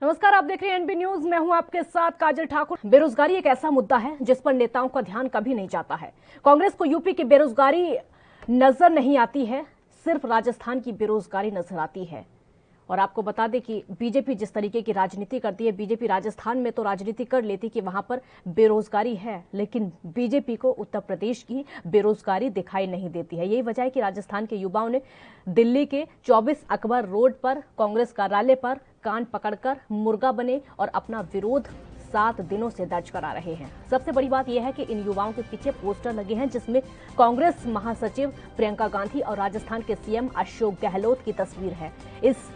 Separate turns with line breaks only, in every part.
नमस्कार, आप देख रहे हैं एनबी न्यूज। मैं हूं आपके साथ काजल ठाकुर। बेरोजगारी एक ऐसा मुद्दा है जिस पर नेताओं का ध्यान कभी नहीं जाता है। कांग्रेस को यूपी की बेरोजगारी नजर नहीं आती है, सिर्फ राजस्थान की बेरोजगारी नजर आती है। और आपको बता दें कि बीजेपी जिस तरीके की राजनीति करती है, बीजेपी राजस्थान में तो राजनीति कर लेती कि वहां पर बेरोजगारी है, लेकिन बीजेपी को उत्तर प्रदेश की बेरोजगारी दिखाई नहीं देती है। यही वजह है कि राजस्थान के युवाओं ने दिल्ली के 24 अकबर रोड पर कांग्रेस कार्यालय पर कान पकड़कर मुर्गा बने और अपना विरोध 7 दिनों से दर्ज करा रहे हैं। सबसे बड़ी बात यह है कि इन युवाओं के पीछे पोस्टर लगे हैं जिसमें कांग्रेस महासचिव प्रियंका गांधी और राजस्थान के सीएम अशोक गहलोत की तस्वीर है। इस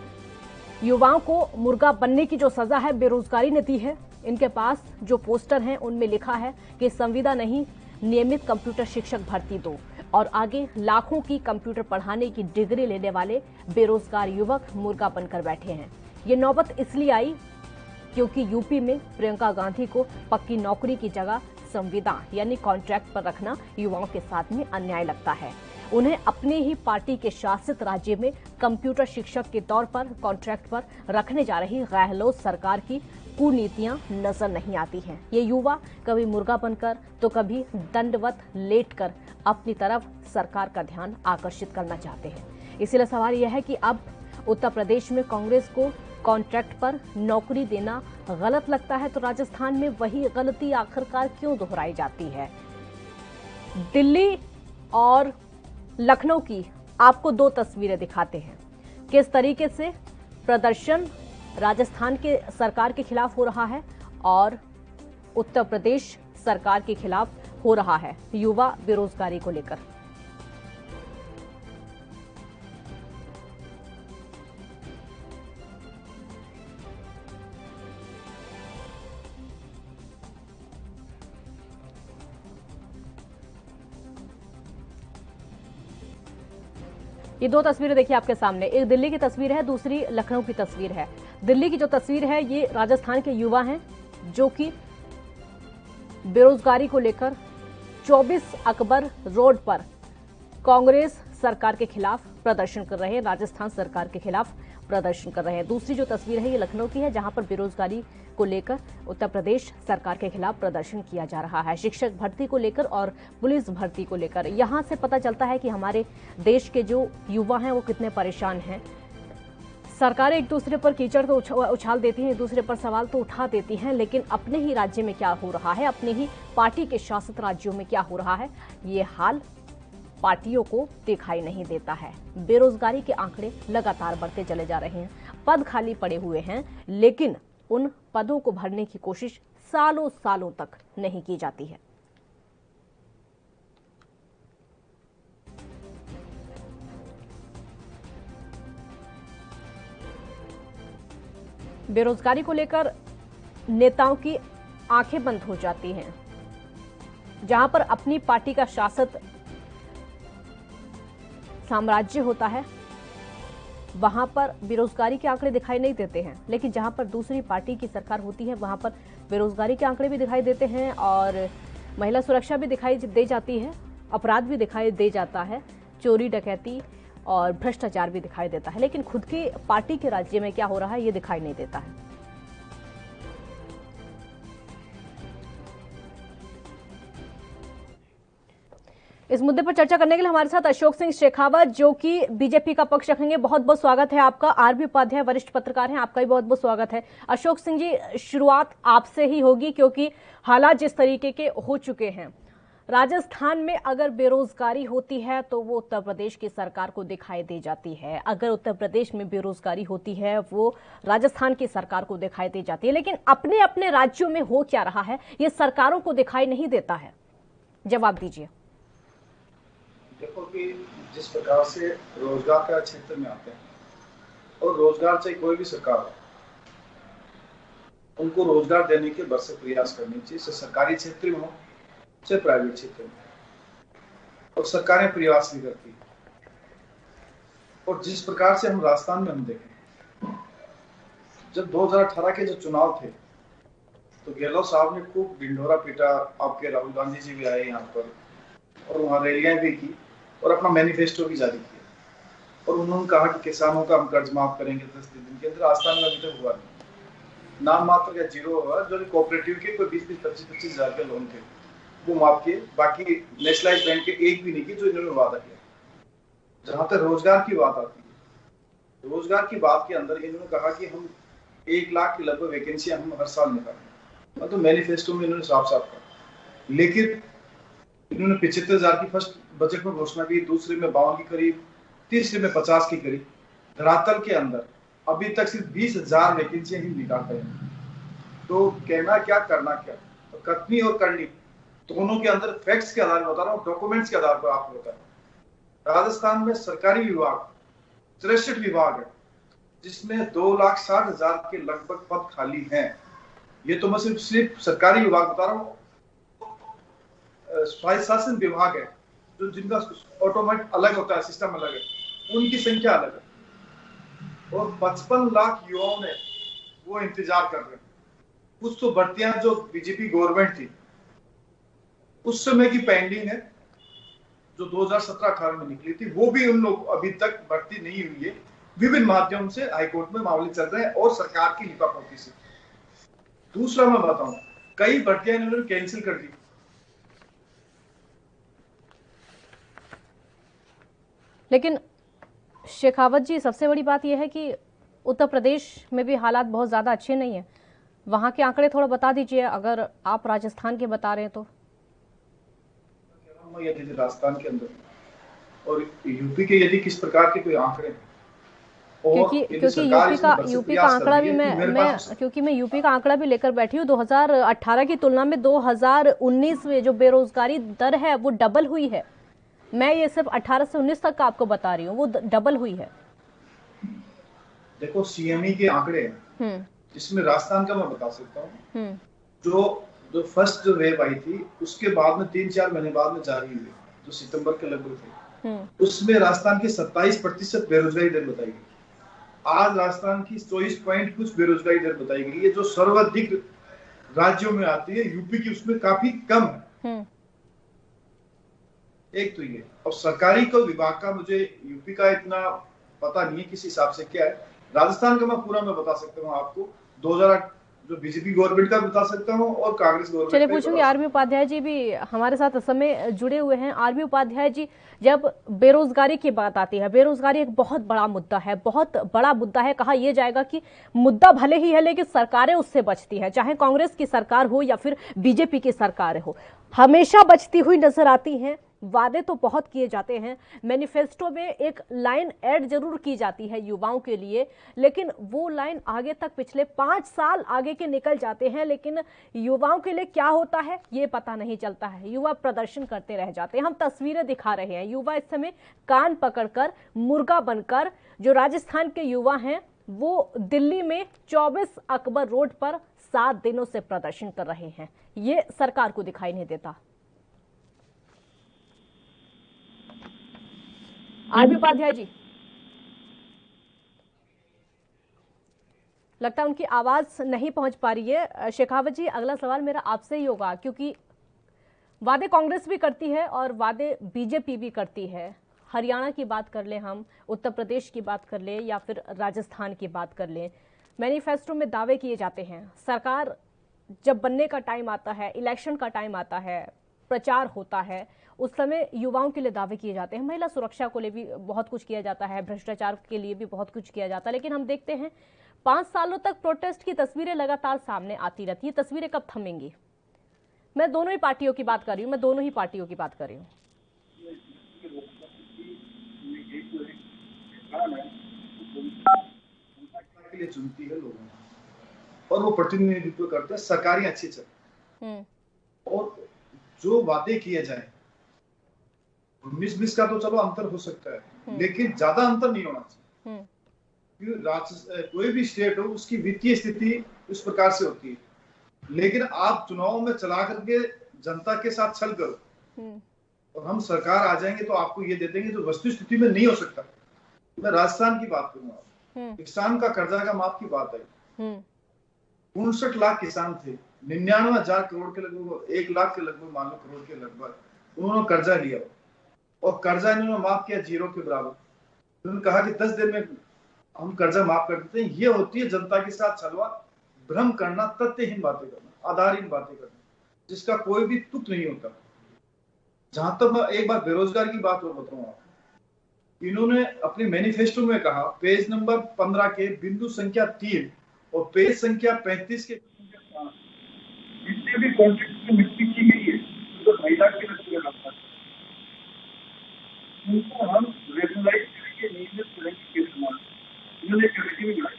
युवाओं को मुर्गा बनने की जो सजा है बेरोजगारी ने दी है। इनके पास जो पोस्टर हैं उनमें लिखा है कि संविदा नहीं, नियमित कंप्यूटर शिक्षक भर्ती दो। और आगे लाखों की कंप्यूटर पढ़ाने की डिग्री लेने वाले बेरोजगार युवक मुर्गा बनकर बैठे हैं। ये नौबत इसलिए आई क्योंकि यूपी में प्रियंका गांधी को पक्की नौकरी की जगह संविदा यानी कॉन्ट्रैक्ट पर रखना युवाओं के साथ में अन्याय लगता है। उन्हें अपने ही पार्टी के शासित राज्य में कंप्यूटर शिक्षक के तौर पर कॉन्ट्रैक्ट पर रखने जा रही गहलोत सरकार की कुनीतियां नजर नहीं आती हैं। ये युवा कभी मुर्गा बनकर तो कभी दंडवत लेटकर अपनी तरफ सरकार का ध्यान आकर्षित करना चाहते हैं। इसीलिए सवाल यह है कि अब उत्तर प्रदेश में कांग्रेस को कॉन्ट्रैक्ट पर नौकरी देना गलत लगता है तो राजस्थान में वही गलती आखिरकार क्यों दोहराई जाती है। दिल्ली और लखनऊ की आपको 2 तस्वीरें दिखाते हैं। किस तरीके से प्रदर्शन राजस्थान के सरकार के खिलाफ हो रहा है और उत्तर प्रदेश सरकार के खिलाफ हो रहा है युवा बेरोजगारी को लेकर। ये 2 तस्वीरें देखिए आपके सामने, एक दिल्ली की तस्वीर है, दूसरी लखनऊ की तस्वीर है। दिल्ली की जो तस्वीर है ये राजस्थान के युवा हैं जो कि बेरोजगारी को लेकर 24 अकबर रोड पर कांग्रेस सरकार के खिलाफ प्रदर्शन कर रहे हैं, राजस्थान सरकार के खिलाफ प्रदर्शन कर रहे हैं। दूसरी जो तस्वीर है ये लखनऊ की है जहां पर बेरोजगारी को लेकर उत्तर प्रदेश सरकार के खिलाफ प्रदर्शन किया जा रहा है, शिक्षक भर्ती को लेकर और पुलिस भर्ती को लेकर। यहां से पता चलता है कि हमारे देश के जो युवा हैं वो कितने परेशान हैं। सरकारें एक दूसरे पर कीचड़ तो उछाल देती हैं, एक दूसरे पर सवाल तो उठा देती हैं, लेकिन अपने ही राज्य में क्या हो रहा है, अपने ही पार्टी के शासित राज्यों में क्या हो रहा है, ये हाल पार्टियों को दिखाई नहीं देता है। बेरोजगारी के आंकड़े लगातार बढ़ते चले जा रहे हैं, पद खाली पड़े हुए हैं, लेकिन उन पदों को भरने की कोशिश सालों सालों तक नहीं की जाती है। बेरोजगारी को लेकर नेताओं की आंखें बंद हो जाती हैं। जहां पर अपनी पार्टी का शासित साम्राज्य होता है वहां पर बेरोजगारी के आंकड़े दिखाई नहीं देते हैं, लेकिन जहां पर दूसरी पार्टी की सरकार होती है वहां पर बेरोजगारी के आंकड़े भी दिखाई देते हैं और महिला सुरक्षा भी दिखाई दे जाती है, अपराध भी दिखाई दे जाता है, चोरी डकैती और भ्रष्टाचार भी दिखाई देता है, लेकिन खुद की पार्टी के राज्य में क्या हो रहा है ये दिखाई नहीं देता है। इस मुद्दे पर चर्चा करने के लिए हमारे साथ अशोक सिंह शेखावत जो कि बीजेपी का पक्ष रखेंगे। बहुत बहुत स्वागत है आपका। आरबी उपाध्याय वरिष्ठ पत्रकार हैं, आपका भी बहुत बहुत स्वागत है। अशोक सिंह जी, शुरुआत आपसे ही होगी क्योंकि हालात जिस तरीके के हो चुके हैं, राजस्थान में अगर बेरोजगारी होती है तो वो उत्तर प्रदेश की सरकार को दिखाई दे जाती है, अगर उत्तर प्रदेश में बेरोजगारी होती है वो राजस्थान की सरकार को दिखाई दे जाती है, लेकिन अपने अपने राज्यों में हो क्या रहा है ये सरकारों को दिखाई नहीं देता है। जवाब दीजिए।
देखो कि जिस प्रकार से रोजगार का क्षेत्र में आते हैं और रोजगार चाहे कोई भी सरकार हो, उनको रोजगार देने के भरसक प्रयास करने चाहिए, चाहे सरकारी क्षेत्र में हो चाहे प्राइवेट क्षेत्र में, और सरकारें प्रयास भी करती है। और जिस प्रकार से हम राजस्थान में हम देखें, जब 2018 के जो चुनाव थे तो गहलोत साहब ने खूब ढिंढोरा पीटा, आपके राहुल गांधी जी भी आए यहाँ पर और वहां रैलियां भी की और अपना मैनिफेस्टो भी जारी किया और उन्होंने कहा कि किसानों का हम कर्ज माफ करेंगे 10 दिन के अंदर। राजस्थान में अभी तक हुआ नहीं। नाम मात्र का जीरो हुआ, जो कोऑपरेटिव के कोई 20-20, 25-25 हजार के लोन थे वो माफ किए, बाकी नेशनलाइज बैंक के एक भी नहीं किए जो इन्होंने वादा किया। जहां तक रोजगार की बात आती है, रोजगार की बात के अंदर इन्होंने कहा कि हम 1 लाख की लगभग वैकेंसियां हम हर साल निकालेंगे, मतलब मैनिफेस्टो में इन्होंने साफ साफ कहा। लेकिन इन्होंने 75,000 की फर्स्ट बजट में घोषणा की, दूसरे में 52 की करीब, तीसरे में 50 की करीब। धरातल के अंदर अभी तक सिर्फ 20,000 वैकेंसियां ही निकाल पाए। तो कहना क्या करना क्या, तो कथनी और करनी दोनों के अंदर फैक्ट्स के आधार पर बता रहा हूँ, डॉक्यूमेंट्स के आधार पर आपको बता रहा हूँ। राजस्थान में सरकारी विभाग 63 विभाग है, जिसमें 2,60,000 के लगभग पद खाली हैं। ये तो मैं सिर्फ सरकारी विभाग बता रहा हूँ। स्वायत्त शासन विभाग है जो जिनका ऑटोमेट अलग होता है, सिस्टम अलग है, उनकी संख्या अलग है। और 55 लाख युवाओं ने वो इंतजार कर रहे हैं। कुछ तो भर्तियां जो बीजेपी गवर्नमेंट थी उस समय की पेंडिंग है, जो 2017-18 में निकली थी, वो भी उन लोग अभी तक भर्ती नहीं हुई है। विभिन्न माध्यम से हाईकोर्ट में मामले चल रहे हैं और सरकार की लिपापोती से। दूसरा मैं बताऊं, कई भर्तियां इन्होंने कैंसिल कर दी।
लेकिन शेखावत जी, सबसे बड़ी बात यह है कि उत्तर प्रदेश में भी हालात बहुत ज़्यादा अच्छे नहीं हैं। वहाँ के आंकड़े थोड़ा बता दीजिए, अगर आप राजस्थान के बता रहे हैं तो।
यदि राजस्थान के अंदर और यूपी के यदि किस प्रकार के कोई आंकड़े,
क्योंकि यूपी का आंकड़ा भी मैं यूपी का आंकड़ा भी लेकर बैठी हूँ। 2018 की तुलना में 2019 में जो बेरोजगारी दर है वो डबल हुई है। मैं ये सिर्फ 18 से 19 तक का आपको बता रही हूँ, वो डबल हुई है।
देखो सीएमई के आंकड़े हैं, जिसमें राजस्थान का मैं बता सकता हूँ। जो फर्स्ट जो वेव आई थी उसके बाद में 3-4 महीने बाद में जारी हुई, जो सितंबर के लगभग थे, उसमें राजस्थान की 27% बेरोजगारी दर बताई गई। आज राजस्थान की 24 पॉइंट कुछ बेरोजगारी दर बताई गई है, जो सर्वाधिक राज्यों में आती है। यूपी की उसमें काफी कम है। एक तो ये, और सरकारी को विभाग का मुझे यूपी का इतना पता नहीं है किस हिसाब से क्या है। राजस्थान का मैं पूरा बता सकता हूँ आपको, 2008 जो बीजेपी गवर्नमेंट का बता सकता हूँ और कांग्रेस गवर्नमेंट।
चलिए पूछूंगी, आरबी उपाध्याय जी भी हमारे साथ समय जुड़े हुए हैं। आरबी उपाध्याय जी, जब बेरोजगारी की बात आती है, बेरोजगारी एक बहुत बड़ा मुद्दा है, बहुत बड़ा मुद्दा है। कहा यह जाएगा कि मुद्दा भले ही है लेकिन सरकारें उससे बचती है, चाहे कांग्रेस की सरकार हो या फिर बीजेपी की सरकार हो, हमेशा बचती हुई नजर आती है। वादे तो बहुत किए जाते हैं, मैनिफेस्टो में एक लाइन ऐड जरूर की जाती है युवाओं के लिए, लेकिन वो लाइन आगे तक पिछले 5 साल आगे के निकल जाते हैं, लेकिन युवाओं के लिए क्या होता है ये पता नहीं चलता है। युवा प्रदर्शन करते रह जाते हैं। हम तस्वीरें दिखा रहे हैं, युवा इस समय कान पकड़कर मुर्गा बनकर, जो राजस्थान के युवा हैं वो दिल्ली में 24 अकबर रोड पर 7 दिनों से प्रदर्शन कर रहे हैं। ये सरकार को दिखाई नहीं देता। आरबी उपाध्याय जी, लगता है उनकी आवाज नहीं पहुंच पा रही है। शेखावत जी, अगला सवाल मेरा आपसे ही होगा, क्योंकि वादे कांग्रेस भी करती है और वादे बीजेपी भी करती है। हरियाणा की बात कर लें हम, उत्तर प्रदेश की बात कर लें या फिर राजस्थान की बात कर लें, मैनिफेस्टो में दावे किए जाते हैं। सरकार जब बनने का टाइम आता है, इलेक्शन का टाइम आता है, प्रचार होता है, उस समय युवाओं के लिए दावे किए जाते हैं। महिला सुरक्षा को लिए भी बहुत कुछ किया जाता है, भ्रष्टाचार के लिए भी बहुत कुछ किया जाता है, लेकिन हम देखते हैं 5 सालों तक प्रोटेस्ट की तस्वीरें लगातार सामने आती रहती है। तस्वीरें कब थमेंगी? मैं दोनों ही पार्टियों की बात कर रही हूँ,
के लिए चुनती है लोगों और वो प्रतिनिधित्व करते हैं, सरकारी अच्छी चल। और जो वादे किए जाए 19-20 का तो चलो अंतर हो सकता है, लेकिन ज्यादा अंतर नहीं होना चाहिए। कोई भी स्टेट हो उसकी वित्तीय स्थिति उस प्रकार से होती है, लेकिन आप चुनाव में चला करके जनता के साथ छल करो और हम सरकार आ जाएंगे तो आपको ये दे देंगे, जो वस्तु स्थिति में नहीं हो सकता। मैं राजस्थान की बात करूंगा, किसान का कर्जा का माफ की बात है। 59 लाख किसान थे, 99,000 करोड़ के लगभग, 1 लाख के लगभग मान लो करोड़ के लगभग उन्होंने कर्जा लिया और कर्जा इन्होंने माफ किया 0 के बराबर। उन्होंने कहा कि 10 दिन में हम कर्जा माफ कर देते हैं। ये होती है जनता के साथ छलवा, भ्रम करना, तथ्यहीन बातें करना, आधारहीन बातें करना, जिसका कोई भी तुक नहीं होता। जहां तक मैं एक बार बेरोजगार की बात और बताऊं आपको, इन्होंने अपने मैनिफेस्टो में कहा, पेज नंबर 15 के बिंदु संख्या 3 और पेज संख्या 35 के जितने भी कॉन्ट्रैक्ट की नियुक्ति की गई है, तो महिला के लिए उनको हम रेगुलाइज करेंगे, नियमित करेंगे के समान उन्होंने कमेटी में बनाई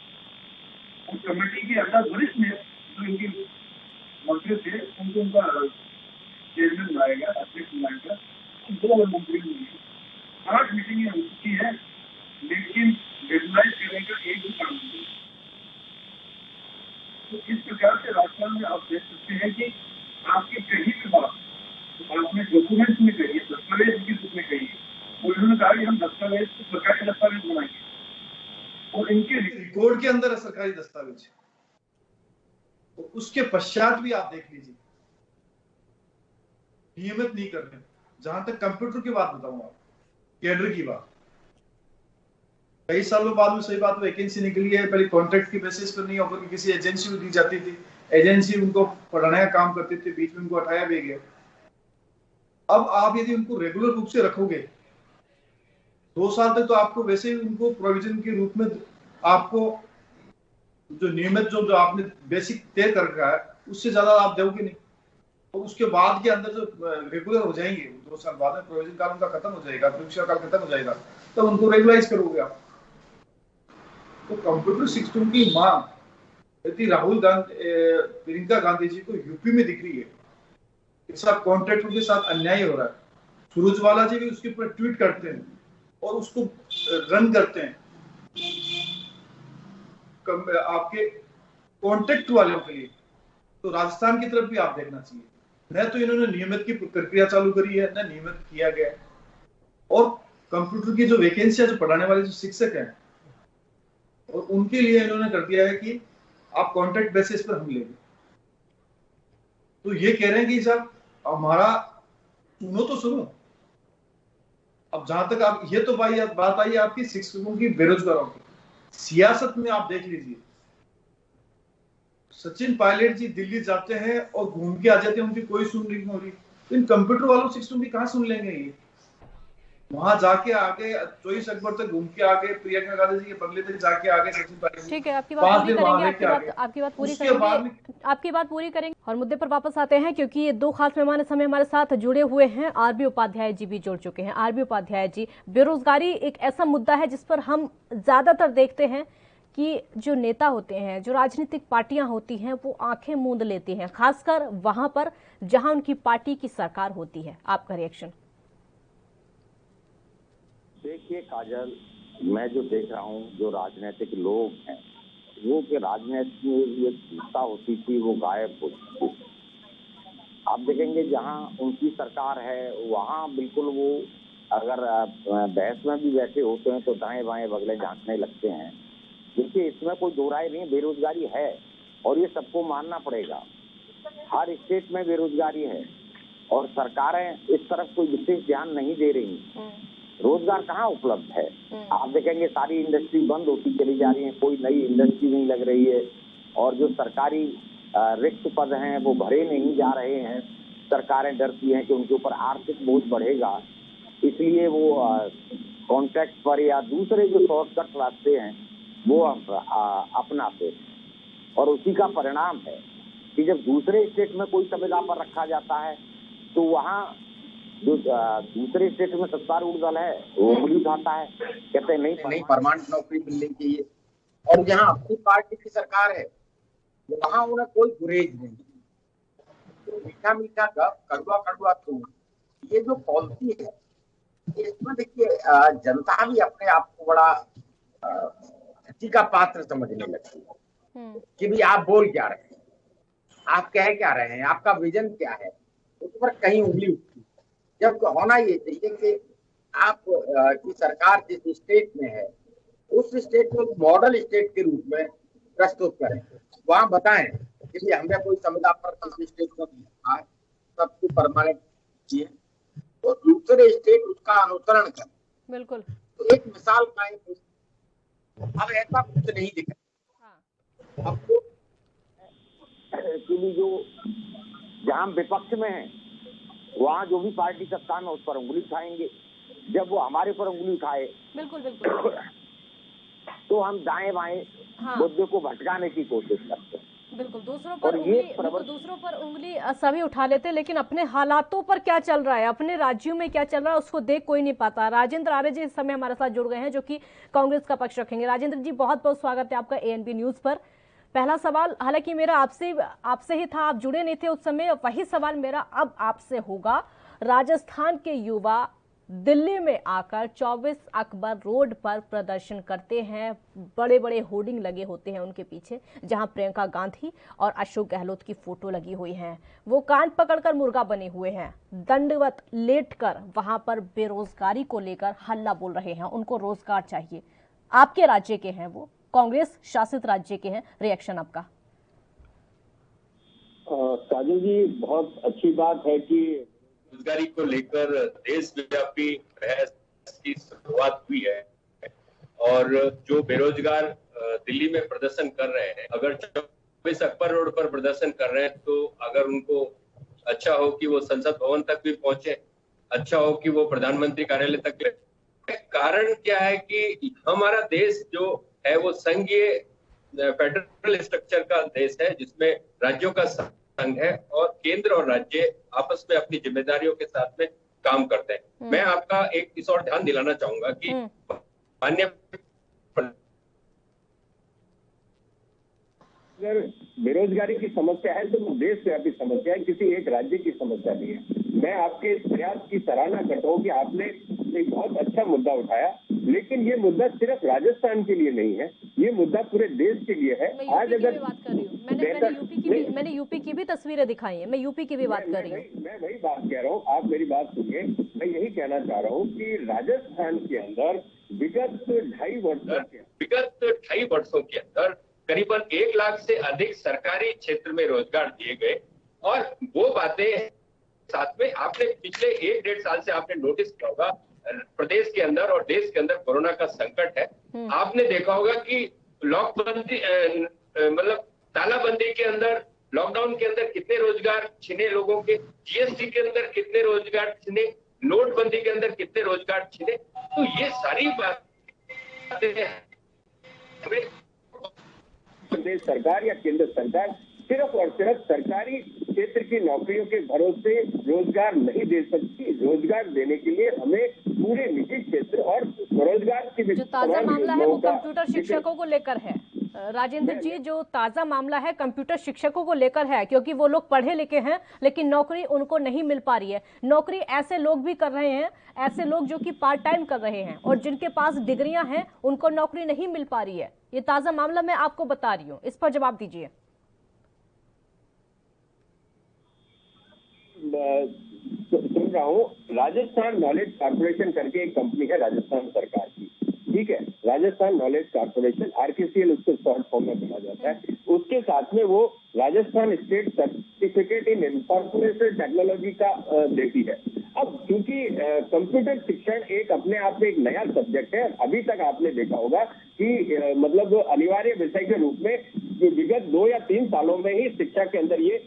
और कमेटी के अंदर वरिष्ठ ने जो इनकी मंत्री थे उनको उनका चेयरमैन बनाया गया, अध्यक्ष बनाया गया, 2 मंत्री मिले, 8 मीटिंगें हो चुकी है, लेकिन रेगुलाइज करने का एक भी काम नहीं। तो इस प्रकार से राजस्थान में आप देख सकते हैं कि आपकी कहीं भी बात आपने डॉक्यूमेंट में कही है, दस्तावेज की रूप में कही है, और उन्होंने कहा कि हम दस्तावेज को सरकारी दस्तावेज बनाएंगे और इनके रिकॉर्ड के अंदर है सरकारी दस्तावेज। तो उसके पश्चात भी आप देख लीजिए नियमित नहीं कर रहे। जहां तक कंप्यूटर की बात बताऊं, आप कैडर की बात, कई सालों बाद में सही बात वैकेंसी निकली है, पहले कॉन्ट्रैक्ट की बेसिस पर नहीं होकर किसी एजेंसी को दी जाती थी, एजेंसी उनको पढ़ाने का काम करती थी, बीच में उनको हटाया भी गया। अब आप यदि उनको रेगुलर रूप से रखोगे 2 साल तक, तो आपको वैसे ही उनको प्रोविजन के रूप में आपको जो नियमित जो आपने बेसिक तय कर रखा है उससे ज्यादा आप दोगे नहीं। और उसके बाद के अंदर जो रेगुलर हो जाएंगे 2 साल बाद में, प्रोविजन काल उनका खत्म हो जाएगा, परीक्षा काल खत्म हो जाएगा, तो उनको रेगुलाइज करोगे आप। तो कंप्यूटर सिस्टम की मांग यदि राहुल गांधी, प्रियंका गांधी जी को यूपी में दिख रही है, इस सब कॉन्ट्रैक्टर के साथ अन्याय हो रहा है, सुरजवाला जी भी उसके ऊपर ट्वीट करते हैं और उसको रन करते हैं आपके कॉन्ट्रैक्ट वालों के लिए, तो राजस्थान की तरफ भी आप देखना चाहिए। न तो इन्होंने नियमित की प्रक्रिया चालू करी है, न नियमित किया गया, और कंप्यूटर की जो वैकेंसियां, जो पढ़ाने वाले जो शिक्षक हैं, और उनके लिए इन्होंने कर दिया है कि आप कॉन्ट्रैक्ट बेसिस पर हम लेंगे। तो ये कह रहे हैं कि साहब हमारा सुनो तो सुनो। अब जहां तक आप ये तो बात आई आपकी शिक्षकों की, बेरोजगारों की, सियासत में आप देख लीजिए, सचिन पायलट जी दिल्ली जाते हैं और घूम के आ जाते हैं, उनकी कोई सुनवाई नहीं हो रही। इन कंप्यूटर वालों सिस्टम की कहां सुन लेंगे ये? वहां जाके आगे 24 अकबर तक घूम के आगे, प्रियंका गांधी जी के बंगले तक जाके आगे सचिन पायलट,
ठीक है, आपकी बात पूरी करेंगे, आपकी बात पूरी करेंगे, आपकी बात पूरी करेंगे और मुद्दे पर वापस आते हैं, क्योंकि ये 2 खास मेहमान इस समय हमारे साथ जुड़े हुए हैं। आरबी उपाध्याय जी भी जुड़ चुके हैं। आरबी उपाध्याय जी, बेरोजगारी एक ऐसा मुद्दा है जिस पर हम ज्यादातर देखते हैं कि जो नेता होते हैं, जो राजनीतिक पार्टियां होती हैं, वो आंखें मूंद लेती हैं, खासकर वहां पर जहां उनकी पार्टी की सरकार होती है। आपका रिएक्शन?
देखिए काजल, मैं जो देख रहा हूँ, जो राजनीतिक लोग हैं वो के राजनीति में ये चिंता होती थी वो गायब हो चुकी थी। आप देखेंगे जहाँ उनकी सरकार है वहाँ बिल्कुल वो अगर बहस में भी बैठे होते हैं तो दाएं बाएं बगले झांकने लगते हैं। देखिए इसमें कोई दो राय नहीं, बेरोजगारी है और ये सबको मानना पड़ेगा। हर स्टेट में बेरोजगारी है और सरकारें इस तरफ कोई विशेष ध्यान नहीं दे रही। रोजगार कहाँ उपलब्ध है? आप देखेंगे सारी इंडस्ट्री बंद होती चली जा रही है, कोई नई इंडस्ट्री नहीं लग रही है और जो सरकारी रिक्त पद हैं वो भरे नहीं जा रहे हैं। सरकारें डरती हैं कि उनके ऊपर आर्थिक बोझ बढ़ेगा, इसलिए वो कॉन्ट्रैक्ट पर या दूसरे जो शॉर्टकट रास्ते हैं वो अपनाते हैं और उसी का परिणाम है कि जब दूसरे स्टेट में कोई संविदा पर रखा जाता है तो वहाँ जो दूसरे स्टेट में सत्तारूढ़ दल है वो उंगली उठाता है, कहते हैं नहीं परमानेंट नौकरी मिलनी चाहिए। और जहाँ अपनी पार्टी की सरकार है वहाँ उन्हें कोई गुरेज नहीं। तो मीठा मीठा कड़वा कड़वा तो ये जो पॉलिसी है इसमें देखिए जनता भी अपने आप को बड़ा हंसी का पात्र समझने लगती है कि भी आप बोल क्या रहे हैं, आप कह क्या रहे हैं, आपका विजन क्या है, उस पर कहीं उंगली उठती। जब होना ये चाहिए कि आप की सरकार जिस स्टेट में है उस स्टेट को मॉडल स्टेट के रूप में प्रस्तुत करें, वहां बताएं कि हमें कोई संविदा पर किसी स्टेट को सबको परमानेंट किए तो दूसरे स्टेट उसका अनुसरण करें।
बिल्कुल।
तो एक मिसाल कायम। अब ऐसा कुछ नहीं दिख रहा। आपको उंगली जो जहां हम विपक्ष में हैं वहां जो भी पार्टी सत्ता में उस पर उंगली उठाएंगे। जब वो हमारे पर उंगली उठाए
बिल्कुल बिल्कुल
तो हम दाएं बाएं मुद्दे को भटकाने की कोशिश करते हैं।
बिल्कुल दूसरों पर उंगली सभी उठा लेते, लेकिन अपने हालातों पर क्या चल रहा है, अपने राज्यों में क्या चल रहा है, उसको देख कोई नहीं पाता। राजेंद्र आर्य जी इस समय हमारे साथ जुड़ गए हैं, जो कि कांग्रेस का पक्ष रखेंगे। राजेंद्र जी, बहुत बहुत स्वागत है आपका ANP न्यूज पर। पहला सवाल हालांकि मेरा आपसे ही था, आप जुड़े नहीं थे उस समय, वही सवाल मेरा अब आपसे होगा। राजस्थान के युवा दिल्ली में आकर 24 अक्बर रोड पर प्रदर्शन करते हैं, बड़े बड़े होर्डिंग लगे होते हैं उनके पीछे, जहां प्रियंका गांधी और अशोक गहलोत की फोटो लगी हुई है। वो कान पकड़कर मुर्गा बने हुए हैं, दंडवत लेटकर वहां पर बेरोजगारी को लेकर हल्ला बोल रहे हैं, उनको रोजगार चाहिए। आपके राज्य के हैं, वो कांग्रेस शासित राज्य के हैं, रिएक्शन आपका?
काजल जी, बहुत अच्छी बात है कि
रोजगारी को लेकर देशव्यापी बहस की शुरुआत हुई है और जो बेरोजगार दिल्ली में प्रदर्शन कर रहे हैं, अगर 24 अक्बर रोड पर प्रदर्शन कर रहे हैं तो अगर उनको अच्छा हो कि वो संसद भवन तक भी पहुंचे, अच्छा हो कि वो प्रधानमंत्री कार्यालय तक। कारण क्या है कि हमारा देश जो है वो संघीय फेडरल स्ट्रक्चर का देश है, जिसमें राज्यों का संघ है और केंद्र और राज्य आपस में अपनी जिम्मेदारियों के साथ में काम करते हैं। मैं आपका एक इस और ध्यान दिलाना चाहूंगा कि माननीय
अगर बेरोजगारी की समस्या है तो वो देशव्यापी समस्या है, किसी एक राज्य की समस्या नहीं है। मैं आपके इस प्रयास की सराहना करता हूँ कि आपने एक बहुत अच्छा मुद्दा उठाया, लेकिन ये मुद्दा सिर्फ राजस्थान के लिए नहीं है, ये मुद्दा पूरे देश के लिए है।
आज अगर बात कर रही हूँ, मैंने यूपी की भी तस्वीरें दिखाई है, मैं यूपी की भी बात कर रही हूँ।
मैं वही बात कह रहा हूँ, आप मेरी बात सुनिए। मैं यही कहना चाह रहा हूँ कि राजस्थान के अंदर विगत
2.5 वर्षों के अंदर करीबन 1 लाख से अधिक सरकारी क्षेत्र में रोजगार दिए गए। और वो बातें साथ में आपने पिछले 1-1.5 साल से आपने नोटिस किया होगा, प्रदेश के अंदर और देश के अंदर कोरोना का संकट है। आपने देखा होगा कि लॉकबंदी मतलब तालाबंदी के अंदर, लॉकडाउन के अंदर कितने रोजगार छिने लोगों के, GST के अंदर कितने रोजगार छिने, नोटबंदी के अंदर कितने रोजगार छिने। तो ये सारी बातें
प्रदेश सरकार या केंद्र सरकार सिर्फ और सिर्फ सरकारी क्षेत्र की नौकरियों के भरोसे रोजगार नहीं दे सकती। रोजगार देने के लिए हमें पूरे निजी क्षेत्र और स्वरोजगार की
जो ताजा मामला है वो कंप्यूटर शिक्षकों को लेकर है। राजेंद्र जी, जो ताजा मामला है कंप्यूटर शिक्षकों को लेकर है, क्योंकि वो लोग पढ़े लिखे हैं लेकिन नौकरी उनको नहीं मिल पा रही है। नौकरी ऐसे लोग भी कर रहे हैं, ऐसे लोग जो कि पार्ट टाइम कर रहे हैं और जिनके पास डिग्रियां हैं उनको नौकरी नहीं मिल पा रही है। ये ताजा मामला मैं आपको बता रही हूँ, इस पर जवाब दीजिए।
सुन रहा हूँ, राजस्थान नॉलेज कॉर्पोरेशन करके एक कंपनी है राजस्थान सरकार की, ठीक है, राजस्थान नॉलेज कॉर्पोरेशन, RKCL उसको शॉर्ट फॉर्म में बोला जाता है। उसके साथ में वो Rajasthan state certificate in information technology का देती है। अब क्योंकि कंप्यूटर शिक्षण एक अपने आप में एक नया सब्जेक्ट है, अभी तक आपने देखा होगा कि मतलब अनिवार्य विषय के रूप में विगत 2 या 3 सालों में ही शिक्षा के अंदर ये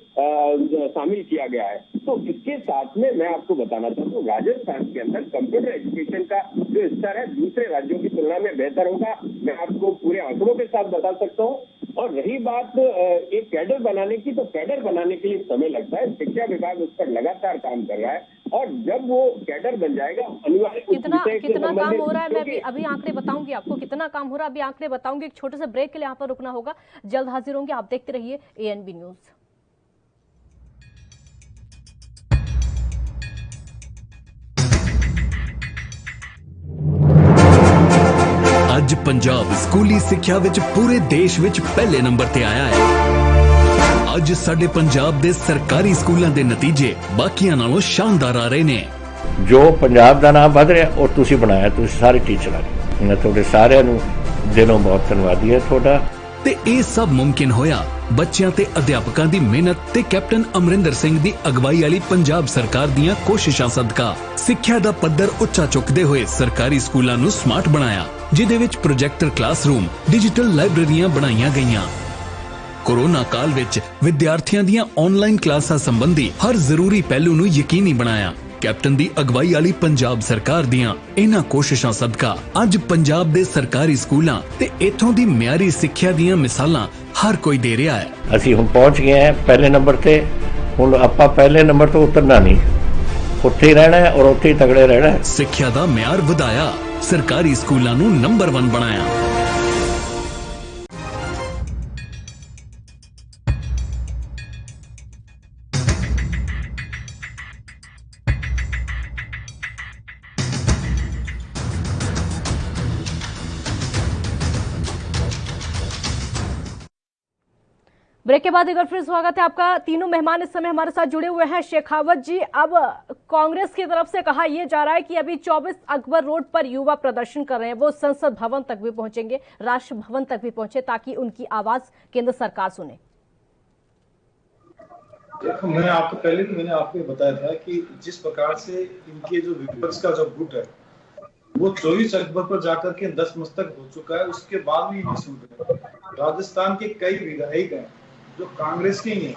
शामिल किया गया है। तो इसके साथ में मैं आपको बताना चाहता हूँ, राजस्थान के अंदर कंप्यूटर एजुकेशन का जो स्तर है दूसरे राज्यों की तुलना में बेहतर होगा, मैं आपको पूरे आंकड़ों के साथ बता सकता हूँ। और रही बात एक कैडर बनाने की, तो कैडर बनाने के लिए समय लगता है, शिक्षा विभाग उस पर लगातार काम कर रहा है और जब वो कैडर बन जाएगा अनिवार्य
कितना काम हो रहा है, मैं भी अभी आंकड़े बताऊंगी आपको कितना काम हो रहा है, अभी आंकड़े बताऊंगी। एक छोटे से ब्रेक के लिए यहाँ पर रुकना होगा, जल्द हाजिर होंगे, आप देखते रहिए ANP न्यूज।
ਅੱਜ ਪੰਜਾਬ ਸਕੂਲੀ ਸਿੱਖਿਆ ਵਿੱਚ ਪੂਰੇ ਦੇਸ਼ ਵਿੱਚ ਪਹਿਲੇ ਨੰਬਰ ਤੇ ਆਇਆ ਹੈ। ਅੱਜ ਸਾਡੇ ਪੰਜਾਬ ਦੇ ਸਰਕਾਰੀ ਸਕੂਲਾਂ ਦੇ ਨਤੀਜੇ ਬਾਕੀਆਂ ਨਾਲੋਂ ਸ਼ਾਨਦਾਰ ਆ ਰਹੇ ਨੇ।
ਜੋ ਪੰਜਾਬ ਦਾ ਨਾਮ ਵਧ ਰਿਹਾ ਉਹ ਤੁਸੀਂ ਬਣਾਇਆ, ਤੁਸੀਂ ਸਾਰੇ ਟੀਚਰਾਂ ਨੇ। ਮੈਂ ਤੁਹਾਡੇ ਸਾਰਿਆਂ ਨੂੰ ਦਿਲੋਂ ਬਹੁਤ ਧੰਨਵਾਦੀ ਹਾਂ ਤੁਹਾਡਾ।
ਤੇ ਇਹ ਸਭ ਮੁਮਕਿਨ ਹੋਇਆ ਬੱਚਿਆਂ ਤੇ ਅਧਿਆਪਕਾਂ ਦੀ ਮਿਹਨਤ ਤੇ ਕੈਪਟਨ ਅਮਰਿੰਦਰ ਸਿੰਘ ਦੀ ਅਗਵਾਈ ਵਾਲੀ ਪੰਜਾਬ ਸਰਕਾਰ ਦੀਆਂ ਕੋਸ਼ਿਸ਼ਾਂ ਸਦਕਾ। ਸਿੱਖਿਆ ਦਾ ਪੱਧਰ ਉੱਚਾ ਚੁੱਕਦੇ ਹੋਏ ਸਰਕਾਰੀ ਸਕੂਲਾਂ ਨੂੰ ਸਮਾਰਟ ਬਣਾਇਆ, ਜਿਹਦੇ ਵਿੱਚ ਪ੍ਰੋਜੈਕਟਰ ਕਲਾਸਰੂਮ, ਡਿਜੀਟਲ ਲਾਇਬ੍ਰੇਰੀਆਂ ਬਣਾਈਆਂ ਗਈਆਂ। कोरोना काल विच विद्यार्थियों दीयां ऑनलाइन क्लासां संबंधी हर जरूरी पहलू नूं यकीनी बनाया। कैप्टन दी अगवाई वाली पंजाब सरकार दियां इन्हां कोशिशां सदका अज पंजाब दे सरकारी स्कूलां ते इत्थों दी मियारी सिक्ख्या दीयां मिसालां हर कोई दे रहा है।
ਅਸੀਂ ਹੁਣ ਪਹੁੰਚ ਗਏ हैं पहले नंबर ਤੇ। ਹੁਣ ਆਪਾਂ पहले नंबर ਤੋਂ ਉਤਰਨਾ ਨਹੀਂ, ਉੱਥੇ ਹੀ ਰਹਿਣਾ ਹੈ ਔਰ ਉੱਥੇ ਹੀ ਤਗੜੇ ਰਹਿਣਾ ਹੈ।
ਸਿੱਖਿਆ ਦਾ ਮਿਆਰ ਵਧਾਇਆ, ਸਰਕਾਰੀ ਸਕੂਲਾਂ ਨੂੰ ਨੰਬਰ 1 ਬਣਾਇਆ।
ब्रेक के बाद एक बार फिर स्वागत है आपका। तीनों मेहमान इस समय हमारे साथ जुड़े हुए हैं। शेखावत जी, अब कांग्रेस की तरफ से कहा यह जा रहा है कि अभी 24 अकबर रोड पर युवा प्रदर्शन कर रहे हैं, वो संसद भवन तक भी पहुंचेंगे, राष्ट्र भवन तक भी पहुंचे ताकि उनकी आवाज केंद्र सरकार सुने।
देखो, मैंने आपको बताया था कि जिस प्रकार से इनके जो विपक्ष का जो गुट है वो 24 अकबर पर जाकर के 10 मस्तक हो चुका है, उसके बाद भी नहीं सुन रहे। राजस्थान के कई विधायक हैं जो कांग्रेस के ही हैं,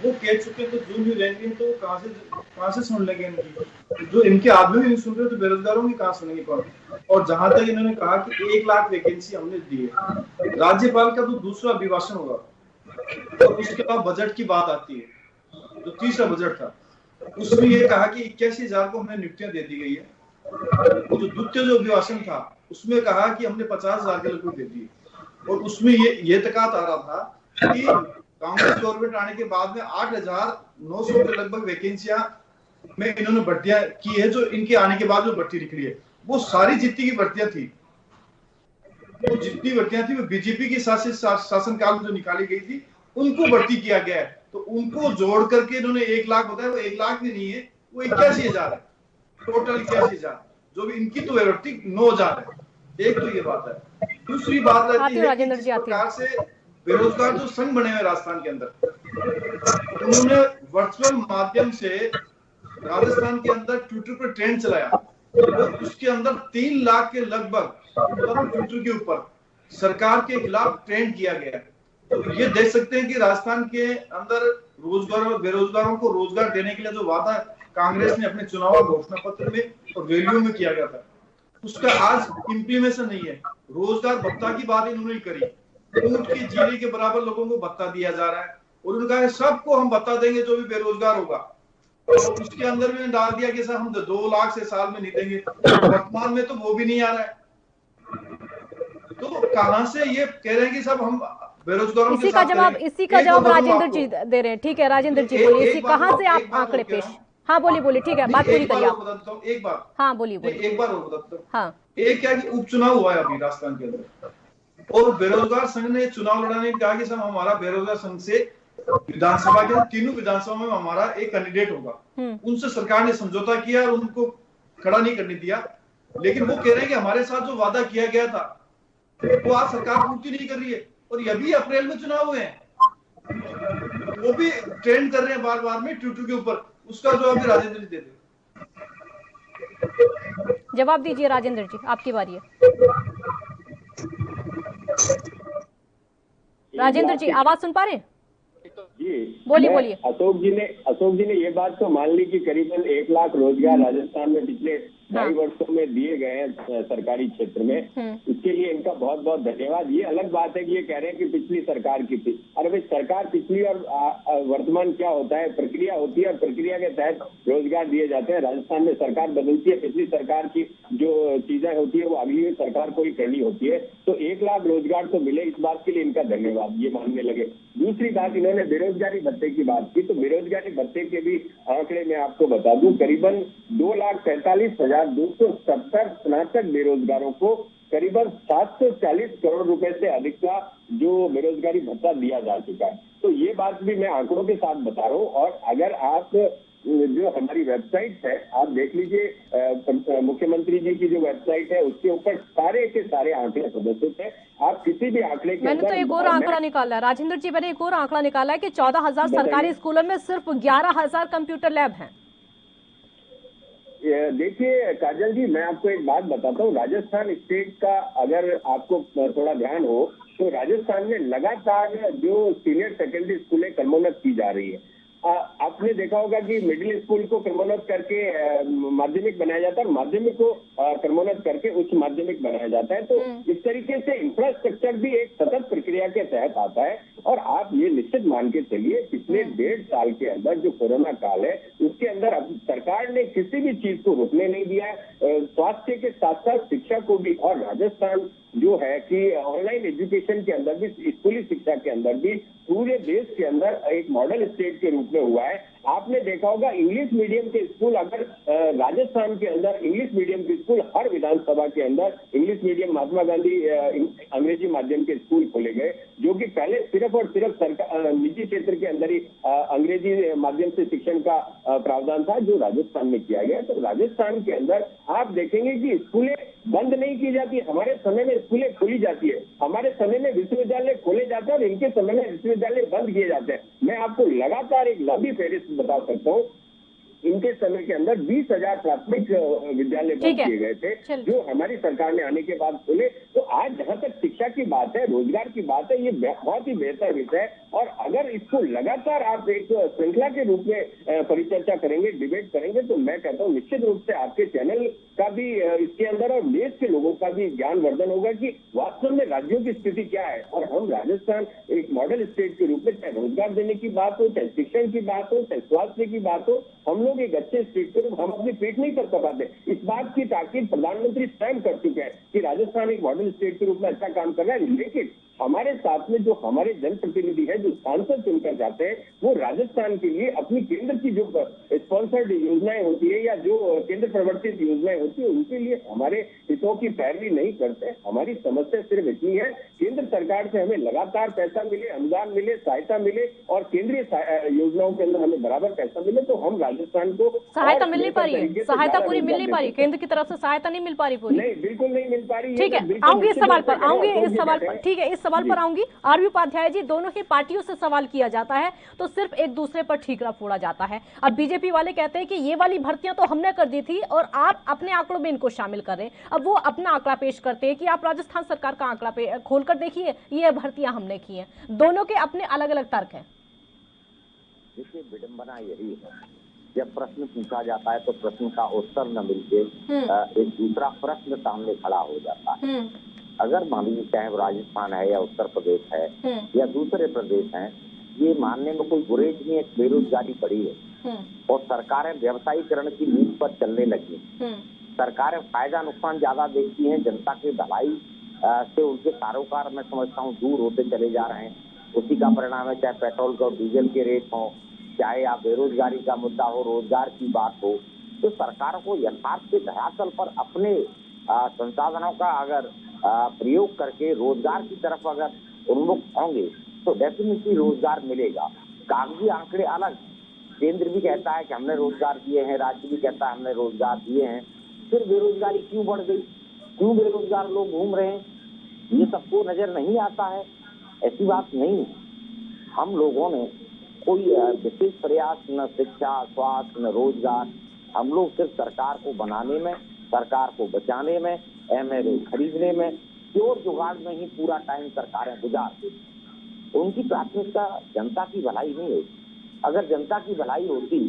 वो कह चुके हैं तो जो भी रहेंगे तो कहां से सुन लेंगे इनकी। जो इनके आदमी भी नहीं सुन रहे तो बेरोजगारों की कहां सुनेंगे कौन। और जहां तक इन्होंने कहा कि 1 लाख वैकेंसी हमने दी है, राज्यपाल का तो दूसरा अभिभाषण होगा और उसके बाद बजट की बात आती है। जो तीसरा बजट था उसमें ये कहा कि 81,000 को हमें नियुक्तियां दे दी गई है। वो जो द्वितीय जो अभिभाषण था उसमें कहा कि हमने 50,000 के लगभग दे दी, और उसमें ये तकात आ रहा था कि कांग्रेस गवर्नमेंट आने के बाद में 8,900 के लगभग वैकेंसियां में इन्होंने भर्तियां की है। जो इनके आने के बाद जो भर्ती निकली है वो सारी जितनी की भर्तियां थी, वो जितनी भर्तियां थी वो बीजेपी के शासनकाल में जो निकाली गई थी उनको भर्ती किया गया है। तो उनको जोड़ करके इन्होंने 1 लाख बताया, वो 1 लाख भी नहीं है, वो 81,000 है, टोटल 81,000। जो भी इनकी तो भर्ती 9,000 है। एक तो ये बात है। दूसरी बात रहती है कि जिस प्रकार से बेरोजगार जो संघ बने हुए राजस्थान के अंदर, उन्होंने वर्चुअल माध्यम से राजस्थान के अंदर ट्विटर पर ट्रेंड चलाया, तो उसके अंदर 3 लाख के लगभग ट्विटर के ऊपर सरकार के खिलाफ ट्रेंड किया गया। तो ये देख सकते हैं कि राजस्थान के अंदर रोजगार और बेरोजगारों को रोजगार देने के लिए जो वादा कांग्रेस ने अपने चुनाव घोषणा पत्र में और रैलियों में किया गया था, उसका आज इम्प्लीमेशन नहीं है। रोजगार भत्ता की बात इन्होंने नहीं करी, ऊंट की जीरी के बराबर लोगों को भत्ता दिया जा रहा है, और उन्होंने कहा है सबको हम भत्ता देंगे जो भी बेरोजगार होगा। और उसके अंदर भी डाल दिया कि सर हम 2 लाख से साल में नहीं देंगे। वर्तमान में तो वो भी नहीं आ रहा है। तो कहां से ये कह रहे हैं कि सब हम बेरोजगारों
इसी का जवाब राजेंद्र जी दे रहे हैं। ठीक है राजेंद्र जी बोलिए, इसी कहां से आप आंकड़े पेश। हाँ बोलिए, ठीक है, बात पूरी करिए आप।
एक बार,
हाँ बोलिए।
एक बार और बताता हूँ।
हाँ,
एक क्या कि उपचुनाव हुआ है अभी राजस्थान के अंदर, और बेरोजगार संघ ने चुनाव लड़ाने कहा कि सब हमारा बेरोजगार संघ से विधानसभा के तीनों विधानसभा में हमारा एक कैंडिडेट होगा। उनसे सरकार ने समझौता किया और उनको खड़ा नहीं करने दिया। लेकिन वो कह रहे हैं कि हमारे साथ जो वादा किया गया था वो आज सरकार पूर्ति नहीं कर रही है, और ये भी अप्रैल में चुनाव हुए हैं, वो भी ट्रेंड कर रहे हैं बार बार में ट्विटर के ऊपर। उसका जवाब भी राजेंद्र जी दे दे।
जवाब दीजिए राजेंद्र जी, आपकी बारी है। राजेंद्र जी आवाज सुन पा रहे हैं?
जी
बोलिए।
अशोक जी ने ये बात तो मान ली कि करीबन 1 लाख रोजगार राजस्थान में पिछले 2.5 वर्षों में दिए गए हैं सरकारी क्षेत्र में। इसके लिए इनका बहुत बहुत धन्यवाद। ये अलग बात है कि ये कह रहे हैं कि पिछली सरकार की थी। अरे भाई, सरकार पिछली और वर्तमान क्या होता है, प्रक्रिया होती है और प्रक्रिया के तहत रोजगार दिए जाते हैं। राजस्थान में सरकार बदलती है, पिछली सरकार की जो चीजें होती है वो अगली सरकार को ही करनी होती है। तो 1 लाख रोजगार तो मिले, इस बात के लिए इनका धन्यवाद, ये मानने लगे। दूसरी बात, इन्होंने बेरोजगारी भत्ते की बात की, तो बेरोजगारी भत्ते के भी आंकड़े मैं आपको बता दूं, करीबन 2,45,270 स्नातक बेरोजगारों को करीबन 740 करोड़ रुपए से अधिक का जो बेरोजगारी भत्ता दिया जा चुका है। तो ये बात भी मैं आंकड़ों के साथ बता रहा हूँ। और अगर आप जो हमारी वेबसाइट है आप देख लीजिए, मुख्यमंत्री जी की जो वेबसाइट है उसके ऊपर सारे के सारे आंकड़े प्रदर्शित है। आप किसी भी आंकड़े के
मैंने तो एक और आंकड़ा निकाला है राजेंद्र जी, मैंने एक और आंकड़ा निकाला है कि 14,000 सरकारी स्कूलों में सिर्फ 11,000 कंप्यूटर लैब हैं।
देखिए काजल जी, मैं आपको एक बात बताता हूँ। राजस्थान स्टेट का अगर आपको थोड़ा ध्यान हो तो राजस्थान में लगातार जो सीनियर सेकेंडरी स्कूलें क्रमोन्नत की जा रही है। आपने देखा होगा कि मिडिल स्कूल को क्रमोन्नत करके माध्यमिक बनाया जाता है और माध्यमिक को क्रमोन्नत करके उच्च माध्यमिक बनाया जाता है। तो इस तरीके से इंफ्रास्ट्रक्चर भी एक सतत प्रक्रिया के तहत आता है। और आप ये निश्चित मान के चलिए, पिछले 1.5 साल के अंदर जो कोरोना काल है उसके अंदर अब सरकार ने किसी भी चीज को रुकने नहीं दिया है। स्वास्थ्य के साथ साथ शिक्षा को भी, और राजस्थान जो है कि ऑनलाइन एजुकेशन के अंदर भी, स्कूली शिक्षा के अंदर भी पूरे देश के अंदर एक मॉडल स्टेट के रूप में हुआ है। आपने देखा होगा इंग्लिश मीडियम के स्कूल, अगर राजस्थान के अंदर इंग्लिश मीडियम के स्कूल हर विधानसभा के अंदर इंग्लिश मीडियम महात्मा गांधी अंग्रेजी माध्यम के स्कूल खोले गए, जो कि पहले सिर्फ और सिर्फ सरकार निजी क्षेत्र के अंदर ही अंग्रेजी माध्यम से शिक्षण का प्रावधान था, जो राजस्थान में किया गया। तो राजस्थान के अंदर आप देखेंगे कि स्कूलें बंद नहीं की जाती, हमारे समय में स्कूलें खोली जाती है, हमारे समय में विश्वविद्यालय खोले जाते हैं और इनके समय में विश्वविद्यालय बंद किए जाते हैं। मैं आपको लगातार एक लंबी फहरिस्त बता सकता हूँ। इनके समय के अंदर 20,000 प्राथमिक विद्यालय बंद किए गए थे, जो हमारी सरकार ने आने के बाद खोले। तो आज जहां तक शिक्षा की बात है, रोजगार की बात है, ये बहुत ही बेहतर विषय है। और अगर इसको लगातार आप एक श्रृंखला के रूप में परिचर्चा करेंगे, डिबेट करेंगे, तो मैं कहता हूँ निश्चित रूप से आपके चैनल का भी इसके अंदर और देश के लोगों का भी ज्ञानवर्धन होगा कि वास्तव में राज्यों की स्थिति क्या है। और हम राजस्थान एक मॉडल स्टेट के रूप में, चाहे रोजगार देने की बात हो, चाहे शिक्षण की बात हो, चाहे स्वास्थ्य की बात हो, हम लोग एक अच्छे स्टेट के रूप हम अपनी पेट नहीं कर पाते। इस बात की ताकीद प्रधानमंत्री स्वयं कर चुके हैं कि राजस्थान एक मॉडल स्टेट के रूप में अच्छा काम कर रहा है। लेकिन हमारे साथ में जो हमारे जनप्रतिनिधि है, जो सांसद चुनकर जाते हैं, वो राजस्थान के लिए अपनी केंद्र की जो स्पॉन्सर्ड योजनाएं होती है या जो केंद्र प्रवर्तित योजनाएं होती है, उनके लिए हमारे हितों की पैरवी नहीं करते। हमारी समस्या सिर्फ इतनी है, केंद्र सरकार से हमें लगातार पैसा मिले, अनुदान मिले, सहायता मिले और केंद्रीय योजनाओं के अंदर हमें बराबर पैसा मिले, तो हम राजस्थान को
सहायता मिल नहीं पा रही है, सहायता पूरी मिल नहीं पा रही, केंद्र की तरफ से सहायता नहीं मिल पा रही पूरी।
नहीं, बिल्कुल नहीं मिल पा रही।
ठीक है, आऊंगी इस सवाल पर, आऊंगी इस सवाल पर, ठीक है, इस सवाल पर आऊंगी। आरबी उपाध्याय जी, दोनों ही पार्टियों से सवाल किया जाता है तो सिर्फ एक दूसरे पर ठीकरा फोड़ा जाता है। अब बीजेपी वाले कहते हैं कि ये वाली भर्तियां तो हमने कर दी थी और आप अपने आंकड़ों में इनको शामिल कर रहे हैं। अब वो अपना आंकड़ा पेश करते हैं कि आप राजस्थान सरकार का आंकड़ा खोलकर देखिए, ये भर्तियां हमने की हैं। दोनों के अपने अलग अलग तर्क हैं।
देखिए, विडंबना यही है, जब प्रश्न पूछा जाता है तो प्रश्न का उत्तर न मिलके एक दूसरा प्रश्न सामने खड़ा हो जाता है। अगर मान लीजिए चाहे वो राजस्थान है या उत्तर प्रदेश है या दूसरे प्रदेश हैं, ये मानने में कोई गुरेज नहीं है, बेरोजगारी बढ़ी है और सरकारें व्यवसायीकरण की नींव पर चलने लगी। सरकारें फायदा नुकसान ज्यादा देखती हैं, जनता की भलाई से उनके कारोबार मैं समझता हूँ दूर होते चले जा रहे हैं। उसी का परिणाम है, चाहे पेट्रोल का और डीजल के रेट हो, चाहे आप बेरोजगारी का मुद्दा हो, रोजगार की बात हो, तो सरकार को यथार्थ के धरातल पर अपने संसाधनों का अगर प्रयोग करके रोजगार की तरफ अगर उन्मुख होंगे तो डेफिनेटली रोजगार मिलेगा। कागजी आंकड़े अलग, केंद्र भी कहता है कि हमने रोजगार दिए हैं, राज्य भी कहता है हमने रोजगार दिए हैं, फिर बेरोजगारी क्यों बढ़ गई, क्यों बेरोजगार लोग घूम रहे हैं, ये सबको नजर नहीं आता है। ऐसी बात नहीं है। हम लोगों ने कोई विशेष प्रयास न शिक्षा, स्वास्थ्य, न रोजगार, हम लोग सिर्फ सरकार को बनाने में, सरकार को बचाने में, एमएलए खरीदने में, चोर जुगाड़ में ही पूरा टाइम सरकारें गुजारती। उनकी प्राथमिकता जनता की भलाई नहीं होती। अगर जनता की भलाई होती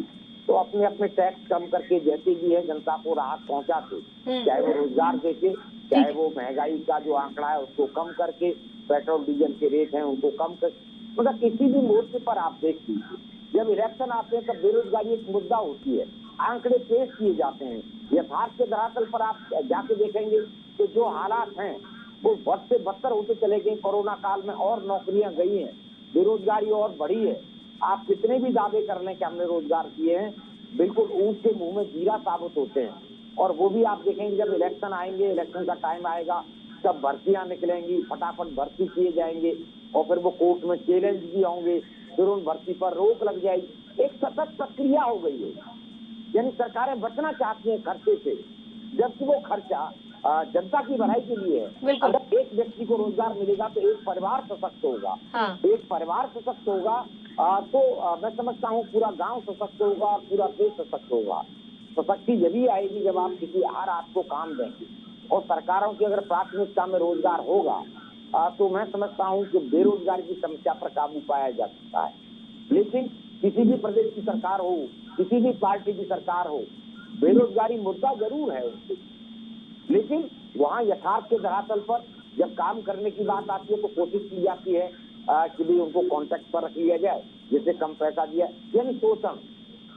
तो अपने अपने टैक्स कम करके जैसे भी है जनता को राहत पहुंचाते, चाहे वो रोजगार देके, चाहे वो महंगाई का जो आंकड़ा है उसको कम करके, पेट्रोल डीजल के रेट हैं उनको कम कर, मतलब किसी भी मोर्चे पर आप देख लीजिए, जब इलेक्शन आते हैं तब बेरोजगारी एक मुद्दा होती है, आंकड़े पेश किए जाते हैं। यथार्थ के धरातल पर आप जाके देखेंगे तो जो हालात हैं वो बद से बदतर होते चले गए। कोरोना काल में और नौकरियां गई हैं, बेरोजगारी और बढ़ी है। आप कितने भी दावे कर लें कि हमने रोजगार किए हैं, बिल्कुल ऊंट के मुंह में जीरा साबित होते हैं। और वो भी आप देखेंगे जब इलेक्शन आएंगे, इलेक्शन का टाइम आएगा, तब भर्तियां निकलेंगी, फटाफट भर्ती किए जाएंगे और फिर वो कोर्ट में चैलेंज भी होंगे, फिर उन भर्ती पर रोक लग जाएगी। एक सतत प्रक्रिया हो गई है, यानी सरकारें बचना चाहती हैं खर्चे से, जबकि वो खर्चा जनता की भलाई के लिए है। अगर एक व्यक्ति को रोजगार मिलेगा तो एक परिवार सशक्त होगा। एक परिवार सशक्त होगा तो मैं समझता हूँ पूरा गांव सशक्त होगा, पूरा देश सशक्त होगा। सशक्ति यही आएगी जब आप किसी हर आपको काम देंगे और सरकारों की अगर प्राथमिकता में रोजगार होगा तो मैं समझता हूं कि बेरोजगारी की समस्या पर काबू पाया जा सकता है। लेकिन किसी भी प्रदेश की सरकार हो, किसी भी पार्टी की सरकार हो, बेरोजगारी मुद्दा जरूर है उसके, लेकिन वहां यथार्थ के धरातल पर जब काम करने की बात आती है तो कोशिश की जाती है कि भी उनको कॉन्ट्रैक्ट पर रख लिया जाए, जिससे कम पैसा दिया, यानी शोषण।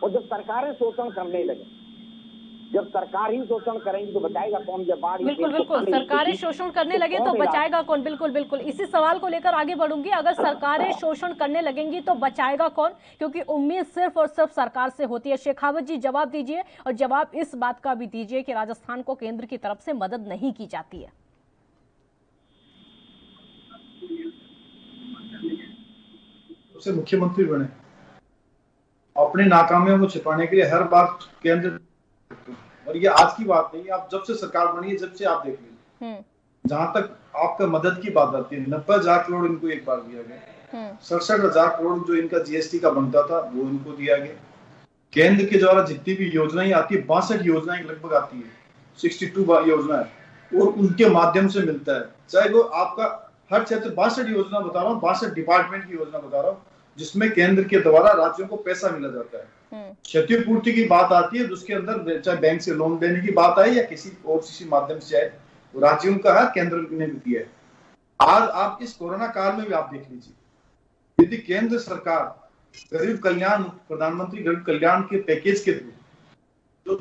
और जब सरकारें शोषण करने लगे, जब सरकार ही शोषण करेंगी तो बचाएगा कौन? जब बाढ़
बिल्कुल बिल्कुल, सरकारें शोषण करने लगे तो बचाएगा कौन? बिल्कुल बिल्कुल, इसी सवाल को लेकर आगे बढ़ूंगी। अगर सरकारें शोषण करने लगेंगी तो बचाएगा कौन? क्योंकि उम्मीद सिर्फ और सिर्फ सरकार से होती है। शेखावत जी जवाब दीजिए, और जवाब इस बात का भी दीजिए कि राजस्थान को केंद्र की तरफ से मदद नहीं की जाती है।
से मुख्यमंत्री बने, अपनी नाकामियों को छिपाने के लिए हर बार केंद्र, और ये आज की बात नहीं है, आप जब से सरकार बनी है जब से आप देख लीजिए, जहां तक आपका मदद की बात आती है 90,000 करोड़ इनको एक बार दिया गया, 67,000 करोड़ जो इनका जीएसटी का बनता था वो इनको दिया गया। केंद्र के द्वारा जितनी भी योजनाएं आती है, 62 योजनाएं लगभग आती है, 62 योजना है, और उनके माध्यम से मिलता है। चाहे वो आपका हर क्षेत्र, 62 योजना बता रहा हूँ, 62 डिपार्टमेंट की योजना बता रहा हूँ, जिसमें केंद्र के द्वारा राज्यों को पैसा मिला जाता है। क्षतिपूर्ति की बात आती है, जिसके अंदर चाहे बैंक से लोन देने की बात आए या किसी और किसी माध्यम से आए, राज्यों का है, केंद्र ने भी दिया है। आज आप इस कोरोना काल में भी आप देख लीजिए, यदि केंद्र सरकार गरीब कल्याण, प्रधानमंत्री गरीब कल्याण के पैकेज के थ्रू जो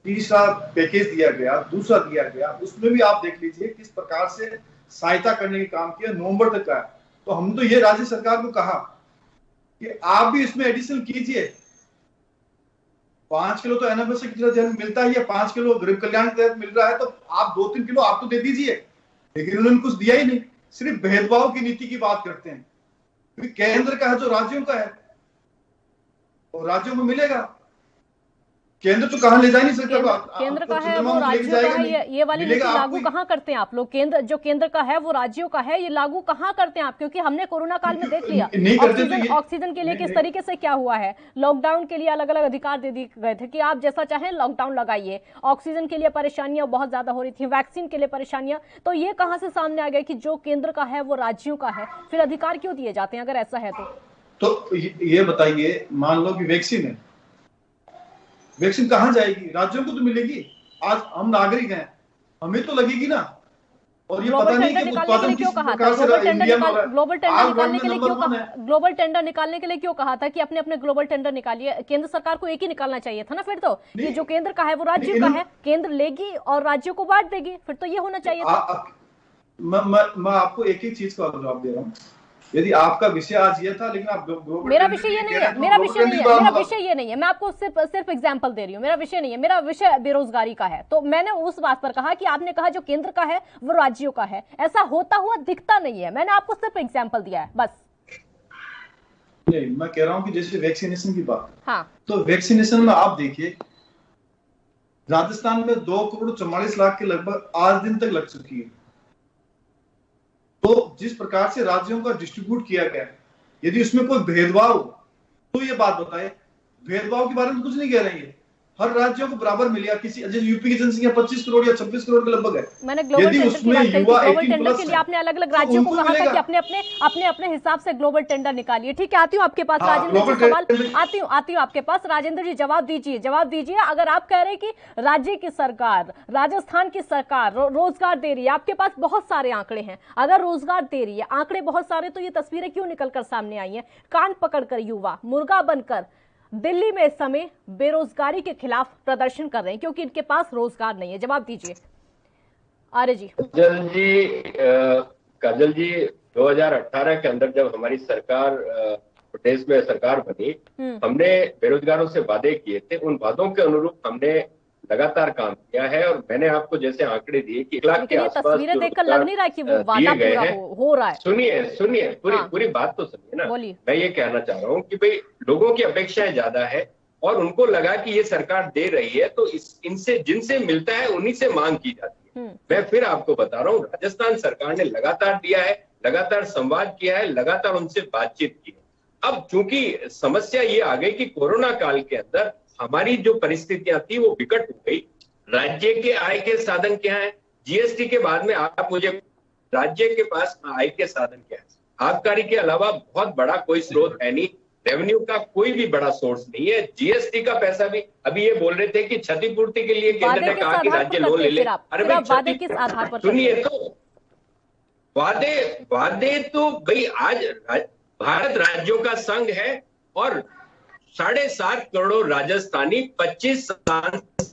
तीसरा पैकेज दिया गया, दूसरा दिया गया, उसमें भी आप देख लीजिए किस प्रकार से सहायता करने का काम किया, नवंबर तक का है। तो हम तो ये राज्य सरकार को कहा कि आप भी इसमें एडिशनल कीजिए, 5 किलो तो एनएफएस की तरह मिलता है, 5 किलो गरीब कल्याण के तहत मिल रहा है, तो आप 2-3 किलो आप तो दे दीजिए। लेकिन उन्होंने कुछ दिया ही नहीं, सिर्फ भेदभाव की नीति की बात करते हैं। क्योंकि केंद्र का है जो राज्यों का है, और राज्यों को मिलेगा, केंद्र तो कहां ले जा नहीं सकता।
केंद्र का है वो राज्यों का है, ये वाली नीति लागू कहां करते हैं आप लोग? केंद्र जो केंद्र का है वो राज्यों का है, ये लागू कहां करते हैं आप? क्योंकि हमने कोरोना काल में देख लिया ऑक्सीजन के लिए किस तरीके से क्या हुआ है। लॉकडाउन के लिए अलग अलग अधिकार दे दिए गए थे कि आप जैसा चाहें लॉकडाउन लगाइए। ऑक्सीजन के लिए परेशानियां बहुत ज्यादा हो रही थी, वैक्सीन के लिए परेशानियां, तो ये कहां से सामने आ गया कि जो केंद्र का है वो राज्यों का है? फिर अधिकार क्यों दिए जाते हैं अगर ऐसा है तो
ये बताइए, मान लो कि वैक्सीन है, वैक्सीन कहां जाएगी? राज्यों को तो मिलेगी। आज हम नागरिक हैं, हमें तो लगेगी ना। और ये पता नहीं कि उत्पादन किस प्रकार से
ग्लोबल टेंडर निकालने के लिए क्यों कहा? ग्लोबल टेंडर निकालने के लिए क्यों कहा था कि अपने अपने ग्लोबल टेंडर निकालिए? केंद्र सरकार को एक ही निकालना चाहिए था ना फिर तो। ये जो केंद्र का है वो राज्य का है, केंद्र लेगी और राज्यों को बांट देगी, फिर तो ये होना चाहिए था।
मैं आपको एक एक चीज का जवाब दे रहा हूँ। यदि आपका विषय आज ये था, लेकिन आप
मेरा विषय ये नहीं है, मेरा विषय नहीं है, मेरा विषय ये नहीं है। मैं आपको सिर्फ एग्जांपल दे रही हूँ, मेरा विषय नहीं है। मेरा विषय बेरोजगारी का है, तो मैंने उस बात पर कहा कि आपने कहा जो केंद्र का है वो राज्यों का है, ऐसा होता हुआ दिखता नहीं है। मैंने आपको सिर्फ एग्जाम्पल दिया है बस।
नहीं, मैं कह रहा हूँ कि जैसे वैक्सीनेशन की बात,
हाँ,
तो वैक्सीनेशन में आप देखिए, राजस्थान में 2,44,00,000 के लगभग आज दिन तक लग चुकी है। तो जिस प्रकार से राज्यों का डिस्ट्रीब्यूट किया गया, यदि उसमें कोई भेदभाव तो ये बात बताए। भेदभाव के बारे में कुछ नहीं कह रहे हैं, हर राज्यों को बराबर मिलेगा। किसी जैसे यूपी की जनसंख्या 25 करोड़ या 26 करोड़ के लगभग है।
मैंने ग्लोबल टेंडर की बात कही, ग्लोबल टेंडर के लिए आपने अलग अलग राज्यों को कहा था कि अपने अपने हिसाब से ग्लोबल टेंडर निकालिए। ठीक है, आती हूँ आपके पास राजेंद्र जी, सवाल आती हूँ आपके पास राजेंद्र जी, जवाब दीजिए। अगर आप कह रहे हैं कि राज्य की सरकार, राजस्थान की सरकार रोजगार दे रही है, आपके पास बहुत सारे आंकड़े हैं, अगर रोजगार दे रही है, आंकड़े बहुत सारे, तो ये तस्वीरें क्यों निकलकर सामने आई हैं? कान पकड़कर युवा मुर्गा बनकर दिल्ली में इस समय बेरोजगारी के खिलाफ प्रदर्शन कर रहे हैं क्योंकि इनके पास रोजगार नहीं है। जवाब दीजिए आर्य जी।
काजल जी 2018 के अंदर जब हमारी सरकार प्रदेश में सरकार बनी, हमने बेरोजगारों से वादे किए थे, उन वादों के अनुरूप हमने लगातार काम किया है। और मैंने आपको जैसे आंकड़े दिए कि 1 लाख के आसपास
तस्वीरें देखकर लग नहीं रहा कि वो वादा पूरा हो रहा है।
सुनिए पूरी बात तो सुनिए ना। मैं ये कहना चाह रहा हूँ कि भाई लोगों की अपेक्षाएं ज्यादा है और उनको लगा कि ये सरकार दे रही है तो इनसे जिनसे मिलता है उन्हीं से मांग की जाती है। मैं फिर आपको बता रहा हूँ, राजस्थान सरकार ने लगातार दिया है, लगातार संवाद किया है, लगातार उनसे बातचीत की है। अब चूंकि समस्या ये आ गई कि कोरोना काल के अंदर हमारी जो परिस्थितियां थी वो विकट हो गई। राज्य के आय के साधन क्या है? जीएसटी के बाद में आप मुझे राज्य के पास आय के साधन क्या है? आबकारी के अलावा बहुत बड़ा कोई स्रोत है नहीं, रेवेन्यू का कोई भी बड़ा सोर्स नहीं है। जीएसटी का पैसा भी अभी ये बोल रहे थे कि क्षतिपूर्ति के लिए केंद्र ने कहा कि राज्य लोन ले ले। अरे भाई
वादे किस आधार पर?
सुनिए तो, वादे तो भाई आज भारत राज्यों का संघ है और 7.5 करोड़ राजस्थानी 25 सांसद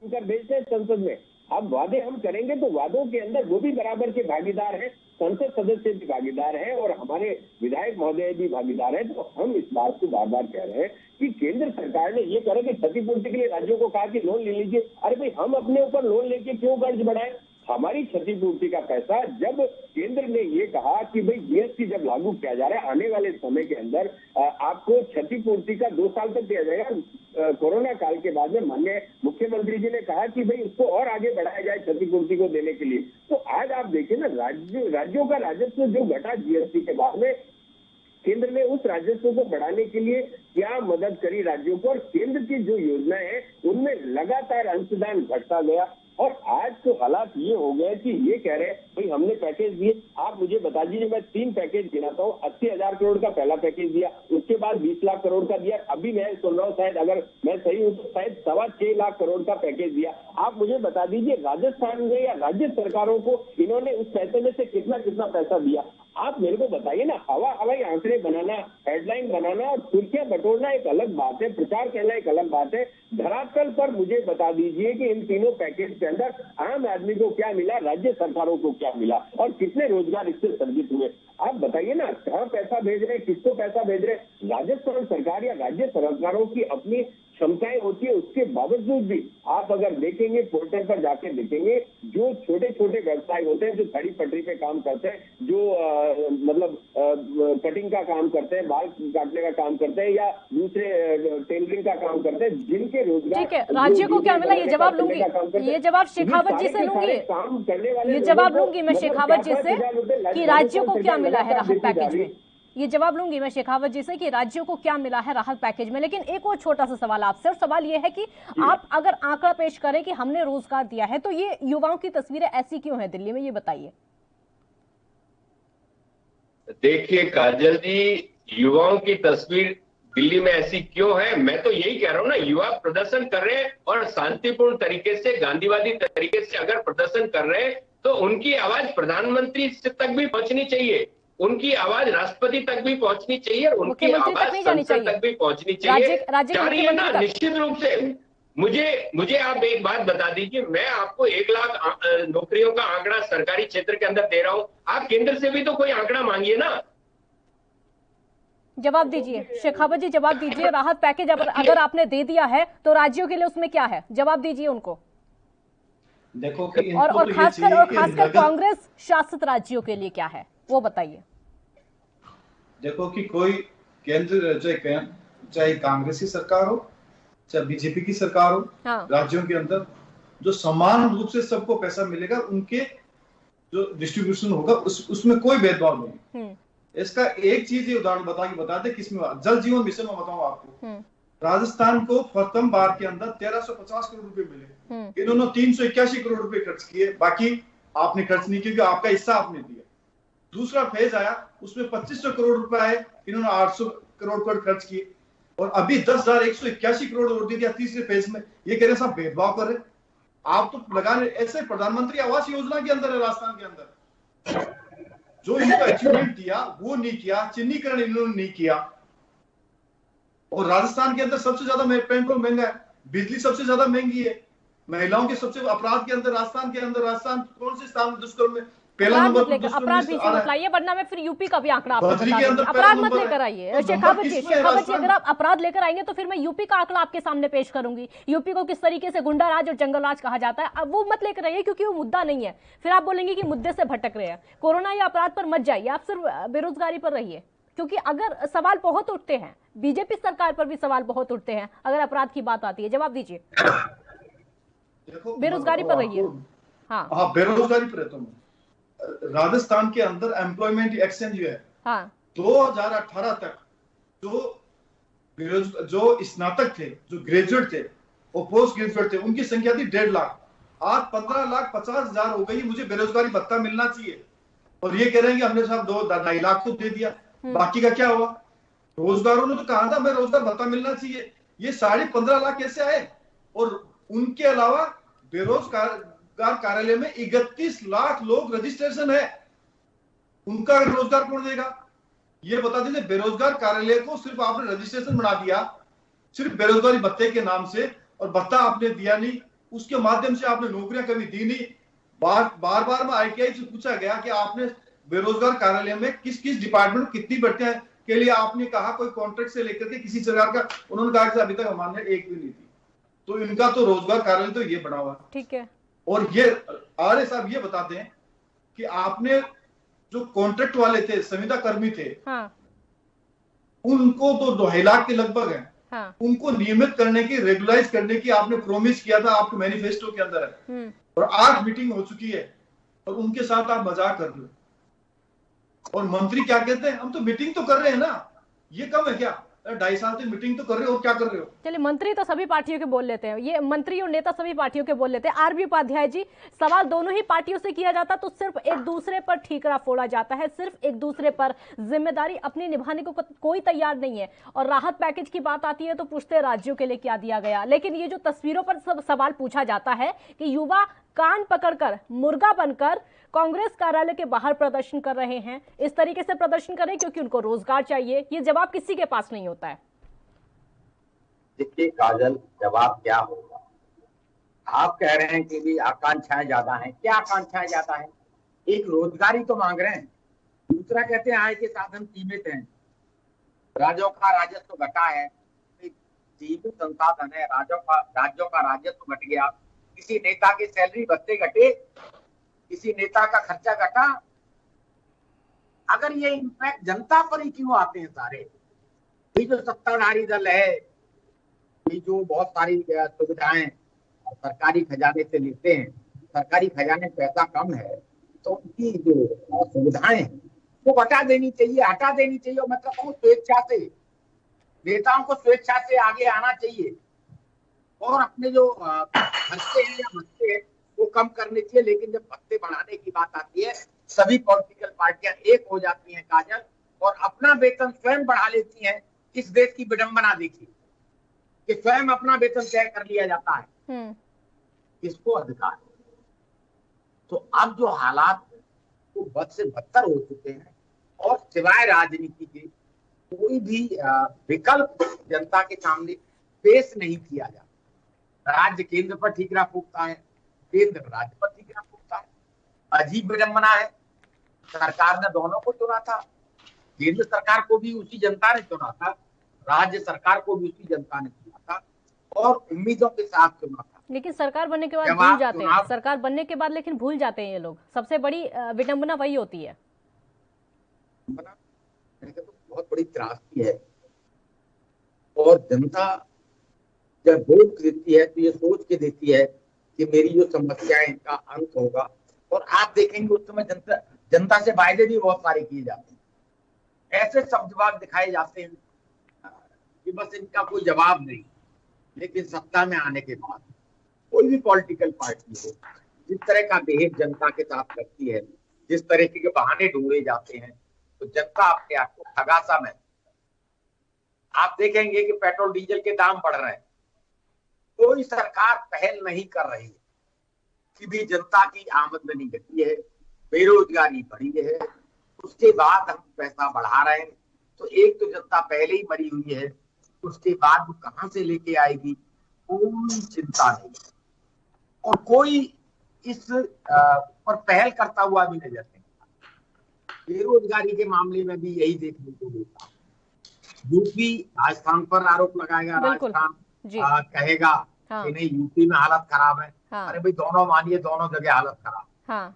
भेजते हैं संसद में। अब वादे हम करेंगे तो वादों के अंदर वो भी बराबर के भागीदार हैं, संसद सदस्य भी भागीदार हैं और हमारे विधायक महोदय भी भागीदार हैं। तो हम इस बात को बार बार कह रहे हैं कि केंद्र सरकार ने ये करे कि क्षतिपूर्ति के लिए राज्यों को कहा कि लोन ले लीजिए। अरे भाई, हम अपने ऊपर लोन लेके क्यों कर्ज बढ़ाएं? हमारी क्षतिपूर्ति का पैसा, जब केंद्र ने ये कहा कि भाई जीएसटी जब लागू किया जा रहा है, आने वाले समय के अंदर आपको क्षतिपूर्ति का 2 साल तक दिया जाएगा। कोरोना काल के बाद में माननीय मुख्यमंत्री जी ने कहा कि भाई उसको और आगे बढ़ाया जाए क्षतिपूर्ति को देने के लिए। तो आज आप देखिए ना, राज्यों का राजस्व जो घटा जीएसटी के बाद में, केंद्र ने उस राजस्व को बढ़ाने के लिए क्या मदद करी राज्यों को, और केंद्र की जो योजनाएं हैं उनमें लगातार अंशदान घटता गया। और आज तो हालात ये हो गए कि ये कह रहे हैं भाई हमने पैकेज दिए। आप मुझे बता दीजिए, मैं 3 पैकेज गिनाता हूँ। 80,000 करोड़ का पहला पैकेज दिया, उसके बाद 20 लाख करोड़ का दिया, अभी मैं सुन रहा हूँ शायद, अगर मैं सही हूँ तो शायद 6.25 लाख करोड़ का पैकेज दिया। आप मुझे बता दीजिए राजस्थान में या राज्य सरकारों को इन्होंने उस पैसे में से कितना कितना पैसा दिया? आप मेरे को बताइए ना। हवाई आंकड़े बनाना, हेडलाइन बनाना और सुर्खियां बटोरना एक अलग बात है, प्रचार करना एक अलग बात है। धरातल पर मुझे बता दीजिए कि इन तीनों पैकेज के अंदर आम आदमी को क्या मिला, राज्य सरकारों को क्या मिला और कितने रोजगार इससे सर्जित हुए? आप बताइए ना, कहाँ पैसा भेज रहे हैं, किसको पैसा भेज रहे हैं? राजस्थान सरकार या राज्य सरकारों की अपनी क्षमताएं होती है, उसके बावजूद भी आप अगर देखेंगे, पोर्टल पर जाके देखेंगे, जो छोटे छोटे व्यवसाय होते हैं, जो खड़ी पटरी पे काम करते हैं, जो कटिंग का काम करते हैं, बाल काटने का काम करते हैं या दूसरे टेलरिंग का काम करते हैं, जिनके रोजगार।
ठीक है, राज्य को क्या मिला ये जवाब लूंगी, ये जवाब शेखावत जी से लूंगी,
काम करने वाले
ये जवाब लूंगी मैं शेखावत जी से कि राज्यों को क्या मिला है राहत पैकेज में। ये जवाब लूंगी मैं शेखावत जी से कि राज्यों को क्या मिला है राहत पैकेज में। लेकिन एक और छोटा सा सवाल आपसे, और सवाल ये है कि आप अगर आंकड़ा पेश करें कि हमने रोजगार दिया है, तो ये युवाओं की तस्वीरें ऐसी क्यों है दिल्ली में, ये बताइए।
देखिए काजल जी, युवाओं की तस्वीर दिल्ली में ऐसी क्यों है? मैं तो यही कह रहा हूं ना, युवा प्रदर्शन कर रहे हैं और शांतिपूर्ण तरीके से, गांधीवादी तरीके से अगर प्रदर्शन कर रहे हैं तो उनकी आवाज प्रधानमंत्री तक भी पहुंचनी चाहिए, उनकी आवाज राष्ट्रपति तक भी पहुंचनी चाहिए और उनकी आवाज संसद तक भी पहुंचनी चाहिए। जारी है ना, निश्चित रूप से। मुझे आप एक बात बता दीजिए, मैं आपको 1 लाख नौकरियों का आंकड़ा सरकारी क्षेत्र के अंदर दे रहा हूं, आप केंद्र से भी तो कोई आंकड़ा मांगिए ना।
जवाब दीजिए शेखावत जी, जवाब दीजिए। राहत पैकेज अगर आपने दे दिया है तो राज्यों के लिए उसमें क्या है, जवाब दीजिए उनको।
देखो कि
और खासकर कांग्रेस शासित राज्यों के लिए क्या है वो बताइए।
देखो कि कोई केंद्र, चाहे कांग्रेस की सरकार हो, चाहे बीजेपी की सरकार हो, हाँ। राज्यों के अंदर जो समान रूप से सबको पैसा मिलेगा, उनके जो डिस्ट्रीब्यूशन होगा उसमें कोई भेदभाव नहीं। इसका एक चीज ये उदाहरण बता दे किसमें, जल जीवन मिशन में बताऊं आपको। राजस्थान को प्रथम बार के अंदर 1350 करोड़ रुपए मिले, इन्होंने 381 करोड़ रुपए खर्च किए, बाकी आपने खर्च नहीं किया, आपका हिस्सा आपने दिया। दूसरा फेज आया, उसमें 2500 करोड़ रुपए आए, इन्होंने 800 करोड़ खर्च किए और अभी 10,181 करोड़ और दे दिया तीसरे फेज में। ये कह रहे साहब भेदभाव कर रहे, आप तो लगा रहे। ऐसे प्रधानमंत्री आवास योजना के अंदर है राजस्थान के अंदर, जो इनको अचीवमेंट दिया वो नहीं किया, चिन्हीकरण इन्होंने नहीं किया। और राजस्थान के अंदर सबसे ज्यादा पेट्रोल महंगा है, बिजली सबसे ज्यादा महंगी है, महिलाओं के सबसे अपराध के अंदर राजस्थान कौन से स्थान दुष्कर्म में पहला नंबर।
अपराध भी बताइए, वरना मैं फिर यूपी का भी आंकड़ा आपको बता दूंगी। अपराध मत लेकर आइए शेखावत जी, अगर आप अपराध लेकर आएंगे तो फिर मैं यूपी का आंकड़ा आपके सामने पेश करूंगी। यूपी को किस तरीके से गुंडा राज और जंगल राज कहा जाता है, अब वो मत लेकर आइए क्योंकि वो मुद्दा नहीं है। फिर आप बोलेंगे कि मुद्दे से भटक रहे हैं। कोरोना या अपराध पर मत जाइए, आप सिर्फ बेरोजगारी पर रहिए, क्योंकि अगर सवाल बहुत उठते हैं, बीजेपी सरकार पर भी सवाल बहुत उठते हैं अगर अपराध की बात आती है। जवाब दीजिए। बेरोजगारी पर रहिए।
हाँ, बेरोजगारी पर रहता हूँ। राजस्थान के अंदर एम्प्लॉयमेंट एक्सचेंज जो है, हाँ। 2018 तक जो स्नातक थे, जो ग्रेजुएट थे और पोस्ट ग्रेजुएट थे, उनकी संख्या थी 1.5 लाख। आज 15,50,000 हो गई, मुझे बेरोजगारी भत्ता मिलना चाहिए, और ये कह रहे हैं कि हमने साहब 2-2.5 लाख तो दे दिया, बाकी का क्या हुआ? रोजगारों ने तो कहा था मैं रोजगार भत्ता मिलना चाहिए, ये 15.5 लाख कैसे आए? और उनके अलावा बेरोजगार कार्यालय में 31 लाख लोग रजिस्ट्रेशन है, उनका रोजगार कौन देगा? ये बता दीजिए, बेरोजगार कार्यालय को सिर्फ आपने रजिस्ट्रेशन बना दिया, सिर्फ बेरोजगारी भत्ते के नाम से, और भत्ता आपने दिया नहीं, उसके माध्यम से आपने नौकरियां कभी दी नहीं। बार बार में ITI से पूछा गया कि आपने बेरोजगार कार्यालय में किस किस डिपार्टमेंट कितनी भर्तियां के लिए आपने कहा, कोई कॉन्ट्रैक्ट से लेकर के किसी सरकार का, उन्होंने कहा कि अभी तक हमारे एक भी नहीं थी। तो इनका तो रोजगार कार्यालय तो ये बना हुआ, ठीक है। और ये आर्य साहब ये बताते हैं कि आपने जो कॉन्ट्रैक्ट वाले थे, संविदा कर्मी थे, हाँ। उनको तो 2.5 लाख के लगभग है, हाँ। उनको नियमित करने की, रेगुलराइज करने की आपने प्रोमिस किया था, आपके मैनिफेस्टो के अंदर है, और 8 मीटिंग हो चुकी है, और उनके साथ आप मजाक कर रहे हो। और मंत्री क्या कहते हैं, हम तो मीटिंग तो कर रहे हैं ना, ये कम है क्या? 2.5 साल से मीटिंग तो कर रहे हो, और क्या कर रहे हो? चलिए, मंत्री तो सभी पार्टियों के बोल लेते हैं, ये मंत्री और नेता सभी पार्टियों के बोल लेते हैं। आरबी उपाध्याय जी, सवाल दोनों ही पार्टियों से किया जाता तो सिर्फ एक दूसरे पर ठीकरा फोड़ा जाता है, सिर्फ एक दूसरे पर जिम्मेदारी अपनी निभाने को कोई तैयार नहीं है। और राहत पैकेज की बात आती है तो पूछते राज्यों के लिए क्या दिया गया, लेकिन ये जो तस्वीरों पर सब सवाल पूछा जाता है कि युवा कान पकड़कर मुर्गा बनकर कांग्रेस कार्यालय के बाहर प्रदर्शन कर रहे हैं, इस तरीके से प्रदर्शन कर रहे हैं क्योंकि उनको रोजगार चाहिए, ये जवाब किसी के पास नहीं होता है।
देखिए काजल, जवाब क्या होगा? आप कह रहे हैं कि भी आकांक्षाएं ज्यादा हैं, क्या आकांक्षाएं ज्यादा हैं? एक रोजगारी तो मांग रहे हैं, दूसरा कहते हैं आय के साधन सीमित हैं, राज्यों का राजस्व घटा है, सीमित संसाधन है, राज्यों का राजस्व घट गया, किसी नेता के सैलरी भत्ते घटे, किसी नेता का खर्चा घटा। अगर ये इम्पैक्ट जनता पर ही क्यों आते हैं सारे? ये जो सत्ताधारी दल है, ये जो बहुत सारी सुविधाएं सरकारी खजाने से लेते हैं, सरकारी खजाने पैसा कम है, तो उनकी जो सुविधाएं हैं वो हटा देनी चाहिए, मैं कहता हूँ स्वेच्छा से, नेताओं को स्वेच्छा से आगे आना चाहिए, और अपने जो खर्चे हैं या भत्ते हैं वो कम करने चाहिए। लेकिन जब भत्ते बढ़ाने की बात आती है, सभी पॉलिटिकल पार्टियां एक हो जाती हैं काजल, और अपना वेतन स्वयं बढ़ा लेती हैं। इस देश की विडंबना देखिए कि स्वयं अपना वेतन तय कर लिया जाता है, इसको अधिकार। तो अब जो हालात वो बद से बदतर हो चुके हैं, और सिवाय राजनीति के कोई भी विकल्प जनता के सामने पेश नहीं किया जाता। राज्य केंद्र पर ठीकरा फूकता है, केंद्र राज्य पर ठीकरा फूकता है। अजीब विडंबना है, सरकार ने दोनों को चुना था, केंद्र सरकार को भी उसी जनता ने चुना था, राज्य सरकार को भी उसी जनता ने चुना था, और उम्मीदों के साथ चुना था। लेकिन सरकार बनने के बाद भूल जाते हैं, सरकार बनने के बाद लेकिन भूल जाते हैं ये लोग। सबसे बड़ी विडंबना वही होती है। तो बहुत बड़ी त्रासदी है, और जनता जब वोट देती है तो ये सोच के देती है कि मेरी जो समस्या है इनका अंत होगा। और आप देखेंगे उस समय जनता से वायदे भी बहुत सारे किए जाते हैं, ऐसे शब्दवाद दिखाए जाते हैं कि बस इनका कोई जवाब नहीं। लेकिन सत्ता में आने के बाद कोई भी पॉलिटिकल पार्टी हो, जिस तरह का बिहेव जनता के साथ करती है, जिस तरह के बहाने ढूंढे जाते हैं, तो जनता अपने आप को ठगासा में। आप देखेंगे कि पेट्रोल डीजल के दाम बढ़ रहे हैं, कोई सरकार पहल नहीं कर रही है कि भी जनता की आमदनी घटी है, बेरोजगारी बढ़ी है, उसके बाद हम पैसा बढ़ा रहे हैं। तो एक तो जनता पहले ही मरी हुई है, उसके बाद वो कहां से लेके आएगी, कोई चिंता नहीं, और कोई इस पर पहल करता हुआ भी नजर नहीं। बेरोजगारी के मामले में भी यही देखने को मिलता। यूपी राजस्थान पर आरोप लगाएगा, राजस्थान कहेगा कि नहीं यूपी में हालत खराब है। अरे भाई दोनों मानिए, दोनों जगह हालत खराब,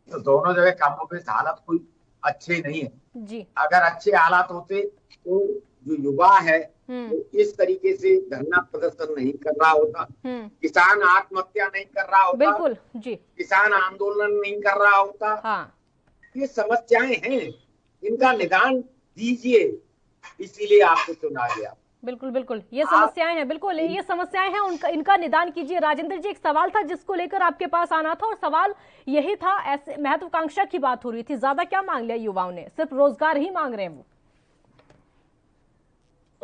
तो दोनों जगह कामों हालत कोई अच्छे नहीं है जी। अगर अच्छे हालात होते तो जो युवा है वो इस तरीके से धरना प्रदर्शन नहीं कर रहा होता, किसान आत्महत्या नहीं कर रहा होता, बिल्कुल जी, किसान आंदोलन नहीं कर रहा होता। ये समस्याएं हैं, इनका निदान दीजिए, इसीलिए आपको चुना गया।
बिल्कुल बिल्कुल, ये समस्याएं हैं, बिल्कुल ये समस्याएं हैं, उनका इनका निदान कीजिए। राजेंद्र जी, एक सवाल था जिसको लेकर आपके पास आना था, और सवाल यही था, ऐसे महत्वाकांक्षा की बात हो रही थी, ज्यादा क्या मांग लिया युवाओं ने, सिर्फ रोजगार ही मांग रहे हैं वो।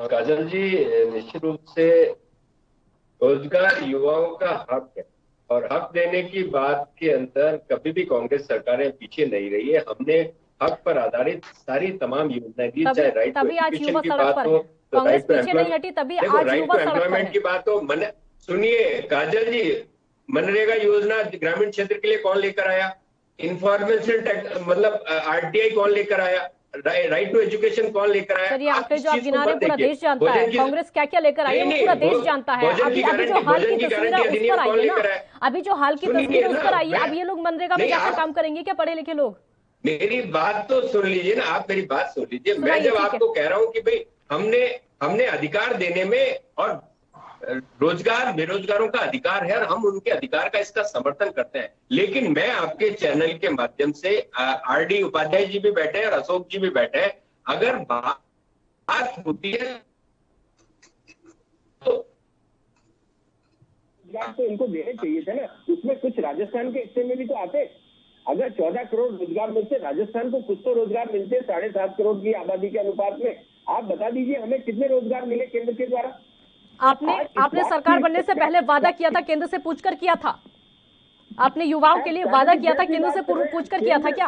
काजल जी, निश्चित रूप से रोजगार युवाओं का हक है, और हक देने की बात के अंदर कभी भी कांग्रेस सरकारें पीछे नहीं रही है। हमने हक पर आधारित सारी तमाम योजनाएं दी, चाहे राइट टू एजुकेशन की बात हो, तो राइट टू एम्प्लॉयमेंट की बात हो। सुनिए काजल जी, मनरेगा योजना ग्रामीण क्षेत्र के लिए कौन लेकर आया? इंफॉर्मेशन मतलब आरटीआई कौन लेकर आया? राइट टू एजुकेशन कौन लेकर आया?
सर, ये आंकड़े जो आप गिना रहे हैं पूरा देश जानता है, कांग्रेस क्या क्या लेकर आई है वो पूरा देश जानता है। अभी जो हाल की तस्वीर है उस पर आई है ना, अभी जो हाल की तस्वीर है उस पर आई है। अब ये लोग मनरेगा में जाकर काम करेंगे क्या, पढ़े लिखे लोग?
मेरी बात तो सुन लीजिए ना, आप मेरी बात सुन लीजिए। मैं जब आपको कह रहा हूँ कि भाई हमने अधिकार देने में, और रोजगार बेरोजगारों का अधिकार है और हम उनके अधिकार का इसका समर्थन करते हैं, लेकिन मैं आपके चैनल के माध्यम से, आरडी उपाध्याय जी भी बैठे हैं और अशोक जी भी बैठे हैं, अगर बात होती है
तो इनको देने चाहिए थे ना, उसमें कुछ राजस्थान के हिस्से में भी तो आते। अगर 14 करोड़ रोजगार मिलते राजस्थान को, कुछ तो रोजगार मिलते 7.5 करोड़ की आबादी के अनुपात में। आप बता दीजिए हमें कितने रोजगार मिले केंद्र के द्वारा?
आपने सरकार बनने से पहले वादा किया था, केंद्र से पूछकर किया था? आपने युवाओं के लिए वादा किया था, केंद्र से पूछकर किया था क्या?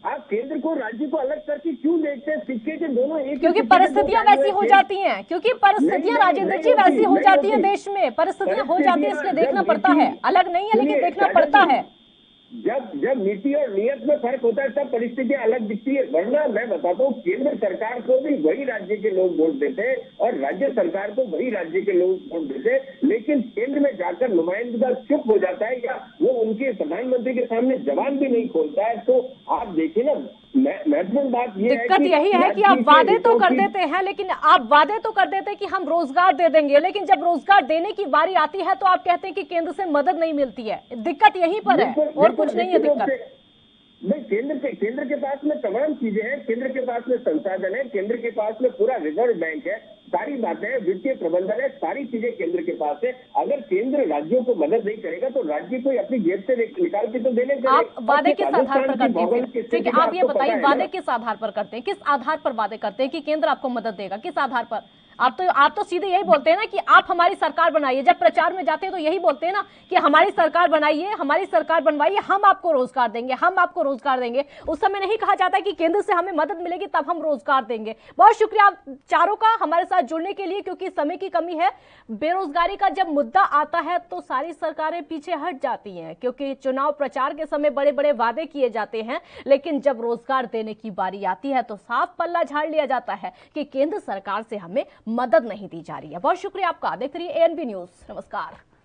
आप केंद्र को राज्य को अलग करके क्यों देखते हैं? सिक्के के दोनों एक,
क्योंकि परिस्थितियां वैसी हो जाती हैं, क्योंकि परिस्थितियां राजेंद्र जी वैसी हो जाती है, देश में परिस्थितियां हो जाती है, इसलिए देखना पड़ता है। अलग नहीं है लेकिन देखना पड़ता है।
जब नीति और नियत में फर्क होता है तब परिस्थितियां अलग दिखती है। वरना मैं बताता हूँ, केंद्र सरकार को भी वही राज्य के लोग वोट देते हैं और राज्य सरकार को वही राज्य के लोग वोट देते हैं, लेकिन केंद्र में जाकर नुमाइंदा चुप हो जाता है या वो उनके प्रधानमंत्री के सामने जबान भी नहीं खोलता है। तो आप देखिए ना, महत्वपूर्ण बात ये है,
दिक्कत यही है कि आप वादे तो कर देते हैं, लेकिन आप वादे तो कर देते हैं कि हम रोजगार दे देंगे, लेकिन जब रोजगार देने की बारी आती है तो आप कहते हैं कि केंद्र से मदद नहीं मिलती है। दिक्कत यहीं पर है और कुछ नहीं है दिक्कत।
नहीं, केंद्र के पास में तमाम चीजें हैं, केंद्र के पास में संसाधन है, केंद्र के पास में पूरा रिजर्व बैंक है, सारी बातें हैं, वित्तीय प्रबंधन है, सारी चीजें केंद्र के पास है। अगर केंद्र राज्यों को मदद नहीं करेगा तो राज्य को अपनी जेब से निकाल के तो देने के
आप वादे किस आधार पर करते हैं? ठीक है, आप ये बताइए, वादे किस आधार पर करते हैं, किस आधार पर वादे करते हैं कि केंद्र आपको मदद देगा? किस आधार पर? आप तो सीधे यही बोलते हैं ना कि आप हमारी सरकार बनाइए। जब प्रचार में जाते हैं तो यही बोलते हैं ना कि हमारी सरकार बनाइए, हमारी सरकार बनवाइए, हम आपको रोजगार देंगे, हम आपको रोजगार देंगे। उस समय नहीं कहा जाता कि केंद्र से हमें मदद मिलेगी तब हम रोजगार देंगे। बहुत शुक्रिया आप चारों का हमारे साथ जुड़ने के लिए, क्योंकि समय की कमी है। बेरोजगारी का जब मुद्दा आता है तो सारी सरकारें पीछे हट जाती हैं, क्योंकि चुनाव प्रचार के समय बड़े बड़े वादे किए जाते हैं, लेकिन जब रोजगार देने की बारी आती है तो साफ पल्ला झाड़ लिया जाता है कि केंद्र सरकार से हमें मदद नहीं दी जा रही है। बहुत शुक्रिया आपका। देखते रहिए ANB न्यूज। नमस्कार।